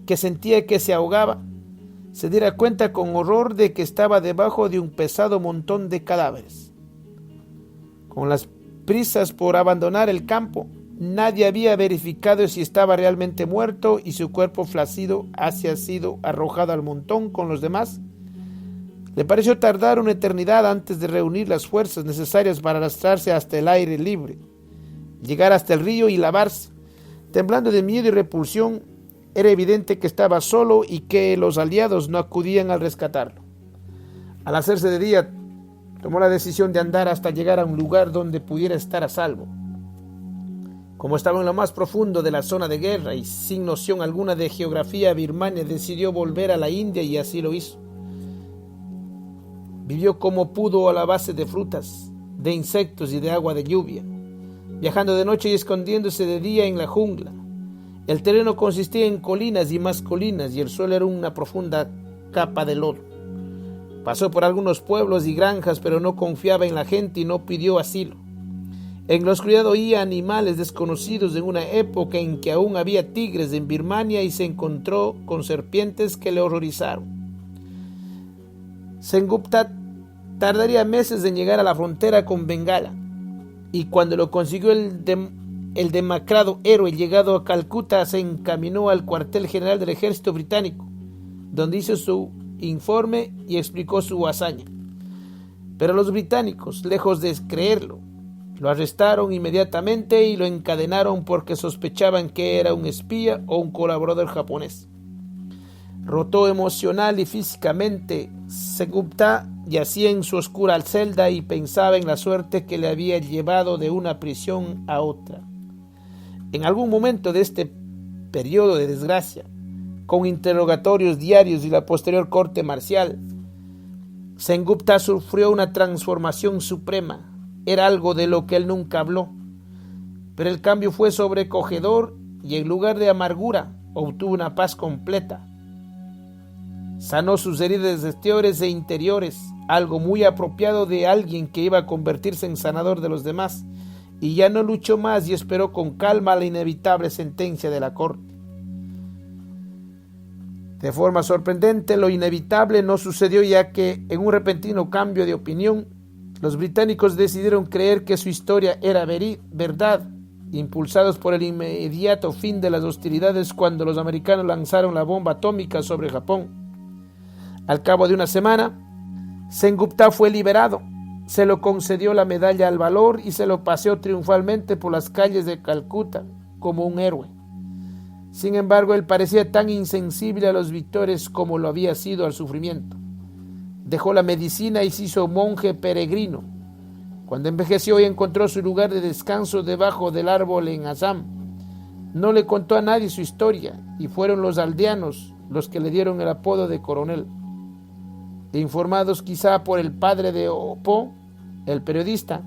que sentía que se ahogaba, se diera cuenta con horror de que estaba debajo de un pesado montón de cadáveres. Con las prisas por abandonar el campo, nadie había verificado si estaba realmente muerto y su cuerpo flácido había sido arrojado al montón con los demás. Le pareció tardar una eternidad antes de reunir las fuerzas necesarias para arrastrarse hasta el aire libre, llegar hasta el río y lavarse. Temblando de miedo y repulsión, era evidente que estaba solo y que los aliados no acudían al rescatarlo. Al hacerse de día, tomó la decisión de andar hasta llegar a un lugar donde pudiera estar a salvo. Como estaba en lo más profundo de la zona de guerra y sin noción alguna de geografía, Birmania decidió volver a la India y así lo hizo. Vivió como pudo a la base de frutas, de insectos y de agua de lluvia, viajando de noche y escondiéndose de día en la jungla. El terreno consistía en colinas y más colinas y el suelo era una profunda capa de lodo. Pasó por algunos pueblos y granjas, pero no confiaba en la gente y no pidió asilo. En la oscuridad oía animales desconocidos en una época en que aún había tigres en Birmania y se encontró con serpientes que le horrorizaron. Sengupta tardaría meses en llegar a la frontera con Bengala, y cuando lo consiguió el demacrado héroe llegado a Calcuta se encaminó al cuartel general del ejército británico, donde hizo su informe y explicó su hazaña. Pero los británicos, lejos de creerlo, lo arrestaron inmediatamente y lo encadenaron porque sospechaban que era un espía o un colaborador japonés. Roto emocional y físicamente, Sengupta yacía en su oscura celda y pensaba en la suerte que le había llevado de una prisión a otra. En algún momento de este periodo de desgracia, con interrogatorios diarios y la posterior corte marcial, Sengupta sufrió una transformación suprema. Era algo de lo que él nunca habló, pero el cambio fue sobrecogedor y en lugar de amargura obtuvo una paz completa. Sanó sus heridas exteriores e interiores, algo muy apropiado de alguien que iba a convertirse en sanador de los demás, y ya no luchó más y esperó con calma la inevitable sentencia de la corte. De forma sorprendente, lo inevitable no sucedió, ya que en un repentino cambio de opinión, los británicos decidieron creer que su historia era verdad, impulsados por el inmediato fin de las hostilidades cuando los americanos lanzaron la bomba atómica sobre Japón. Al cabo de una semana, Sengupta fue liberado, se le concedió la medalla al valor y se lo paseó triunfalmente por las calles de Calcuta como un héroe. Sin embargo, él parecía tan insensible a los victorias como lo había sido al sufrimiento. Dejó la medicina y se hizo monje peregrino. Cuando envejeció y encontró su lugar de descanso debajo del árbol en Assam, no le contó a nadie su historia y fueron los aldeanos los que le dieron el apodo de coronel. Informados quizá por el padre de Opó, el periodista,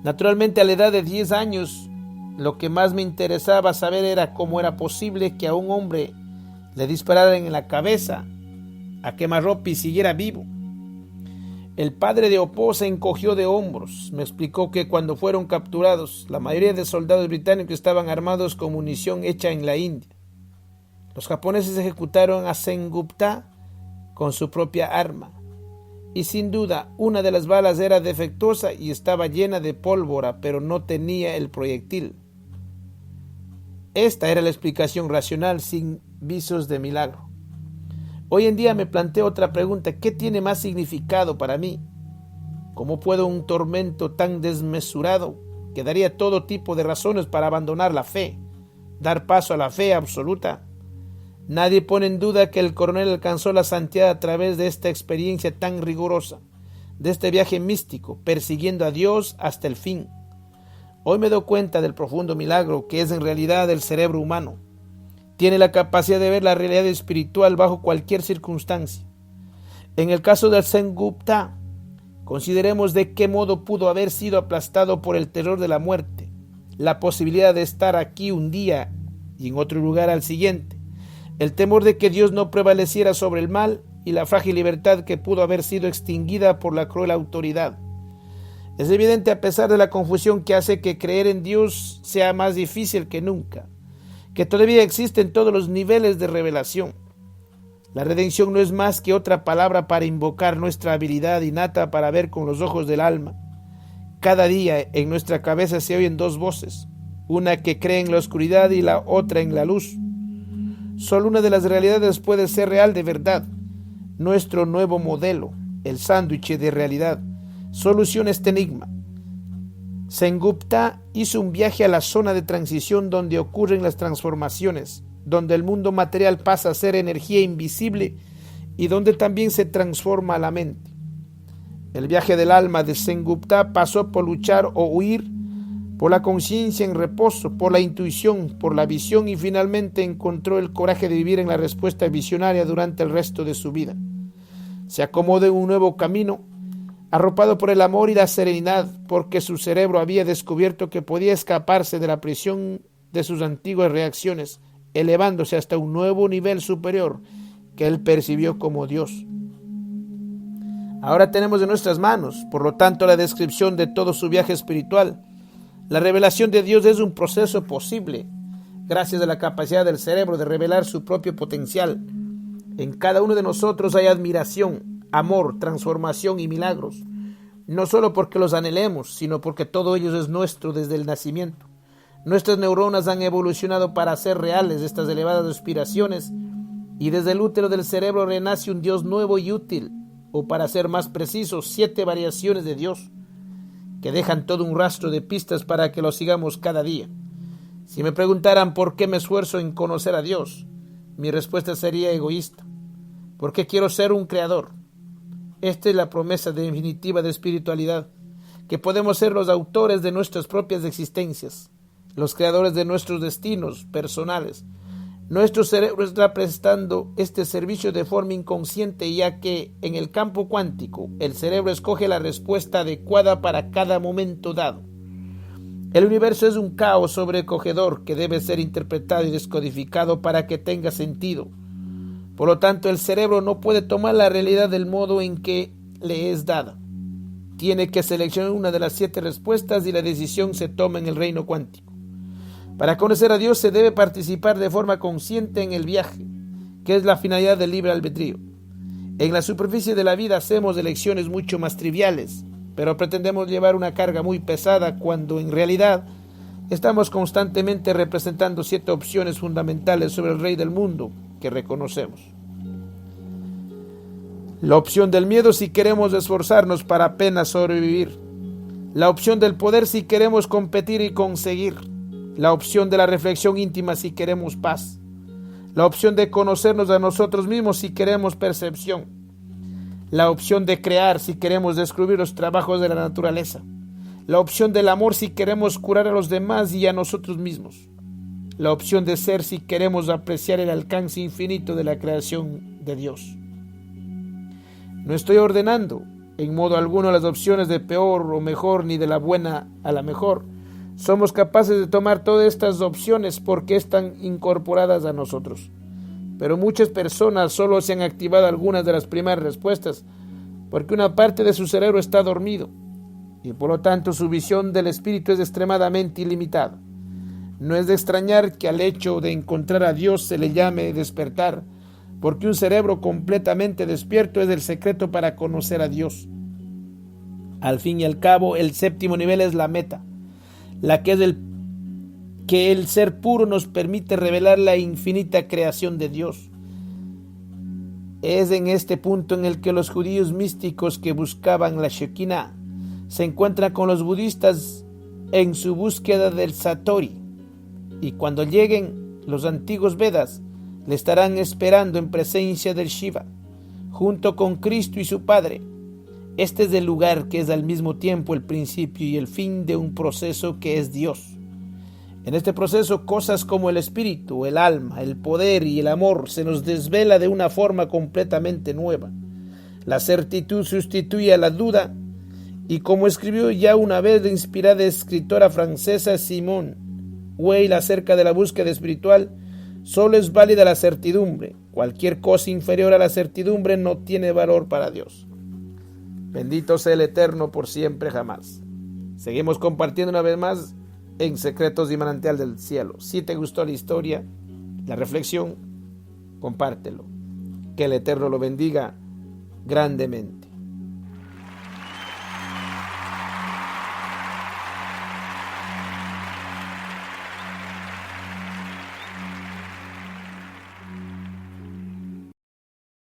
Naturalmente, a la edad de 10 años, lo que más me interesaba saber era cómo era posible que a un hombre le dispararan en la cabeza a quemarropa y siguiera vivo. El padre de Opó se encogió de hombros. Me explicó que cuando fueron capturados, la mayoría de soldados británicos estaban armados con munición hecha en la India. Los japoneses ejecutaron a Sengupta con su propia arma. Y sin duda, una de las balas era defectuosa y estaba llena de pólvora, pero no tenía el proyectil. Esta era la explicación racional sin visos de milagro. Hoy en día me planteo otra pregunta: ¿qué tiene más significado para mí? ¿Cómo puede un tormento tan desmesurado que daría todo tipo de razones para abandonar la fe, dar paso a la fe absoluta? Nadie pone en duda que el coronel alcanzó la santidad a través de esta experiencia tan rigurosa, de este viaje místico, persiguiendo a Dios hasta el fin. Hoy me doy cuenta del profundo milagro que es en realidad el cerebro humano. Tiene la capacidad de ver la realidad espiritual bajo cualquier circunstancia. En el caso del Sengupta, consideremos de qué modo pudo haber sido aplastado por el terror de la muerte, la posibilidad de estar aquí un día y en otro lugar al siguiente, el temor de que Dios no prevaleciera sobre el mal y la frágil libertad que pudo haber sido extinguida por la cruel autoridad. Es evidente, a pesar de la confusión que hace que creer en Dios sea más difícil que nunca, que todavía existen todos los niveles de revelación. La redención no es más que otra palabra para invocar nuestra habilidad innata para ver con los ojos del alma. Cada día en nuestra cabeza se oyen dos voces, una que cree en la oscuridad y la otra en la luz. Solo una de las realidades puede ser real de verdad. Nuestro nuevo modelo, el sándwich de realidad, soluciona este enigma. Sengupta hizo un viaje a la zona de transición donde ocurren las transformaciones, donde el mundo material pasa a ser energía invisible y donde también se transforma la mente. El viaje del alma de Sengupta pasó por luchar o huir, por la conciencia en reposo, por la intuición, por la visión y finalmente encontró el coraje de vivir en la respuesta visionaria durante el resto de su vida. Se acomodó en un nuevo camino, arropado por el amor y la serenidad, porque su cerebro había descubierto que podía escaparse de la prisión de sus antiguas reacciones, elevándose hasta un nuevo nivel superior que él percibió como Dios. Ahora tenemos en nuestras manos, por lo tanto, la descripción de todo su viaje espiritual. La revelación de Dios es un proceso posible, gracias a la capacidad del cerebro de revelar su propio potencial. En cada uno de nosotros hay admiración, amor, transformación y milagros, no solo porque los anhelemos, sino porque todo ello es nuestro desde el nacimiento. Nuestras neuronas han evolucionado para hacer reales estas elevadas aspiraciones y desde el útero del cerebro renace un Dios nuevo y útil, o para ser más precisos, 7 variaciones de Dios, que dejan todo un rastro de pistas para que lo sigamos cada día. Si me preguntaran por qué me esfuerzo en conocer a Dios, mi respuesta sería egoísta. Porque quiero ser un creador. Esta es la promesa definitiva de espiritualidad, que podemos ser los autores de nuestras propias existencias, los creadores de nuestros destinos personales. Nuestro cerebro está prestando este servicio de forma inconsciente, ya que en el campo cuántico el cerebro escoge la respuesta adecuada para cada momento dado. El universo es un caos sobrecogedor que debe ser interpretado y descodificado para que tenga sentido. Por lo tanto, el cerebro no puede tomar la realidad del modo en que le es dada. Tiene que seleccionar una de las 7 respuestas y la decisión se toma en el reino cuántico. Para conocer a Dios se debe participar de forma consciente en el viaje, que es la finalidad del libre albedrío. En la superficie de la vida hacemos elecciones mucho más triviales, pero pretendemos llevar una carga muy pesada cuando en realidad estamos constantemente representando 7 opciones fundamentales sobre el Rey del mundo que reconocemos. La opción del miedo si queremos esforzarnos para apenas sobrevivir. La opción del poder si queremos competir y conseguir. La opción de la reflexión íntima si queremos paz. La opción de conocernos a nosotros mismos si queremos percepción. La opción de crear si queremos descubrir los trabajos de la naturaleza. La opción del amor si queremos curar a los demás y a nosotros mismos. La opción de ser si queremos apreciar el alcance infinito de la creación de Dios. No estoy ordenando, en modo alguno las opciones de peor o mejor, ni de la buena a la mejor. Somos capaces de tomar todas estas opciones porque están incorporadas a nosotros. Pero muchas personas solo se han activado algunas de las primeras respuestas porque una parte de su cerebro está dormido y por lo tanto su visión del espíritu es extremadamente ilimitada. No es de extrañar que al hecho de encontrar a Dios se le llame despertar, porque un cerebro completamente despierto es el secreto para conocer a Dios. Al fin y al cabo, el séptimo nivel es la meta, la que es que el ser puro nos permite revelar la infinita creación de Dios. Es en este punto en el que los judíos místicos que buscaban la Shekinah se encuentran con los budistas en su búsqueda del Satori, y cuando lleguen los antiguos Vedas le estarán esperando en presencia del Shiva, junto con Cristo y su Padre. Este es el lugar que es al mismo tiempo el principio y el fin de un proceso que es Dios. En este proceso, cosas como el espíritu, el alma, el poder y el amor se nos desvela de una forma completamente nueva. La certitud sustituye a la duda, y como escribió ya una vez la inspirada escritora francesa Simone Weil acerca de la búsqueda espiritual, solo es válida la certidumbre. Cualquier cosa inferior a la certidumbre no tiene valor para Dios. Bendito sea el Eterno por siempre jamás. Seguimos compartiendo una vez más en Secretos y Manantial del Cielo. Si te gustó la historia, la reflexión, compártelo. Que el Eterno lo bendiga grandemente.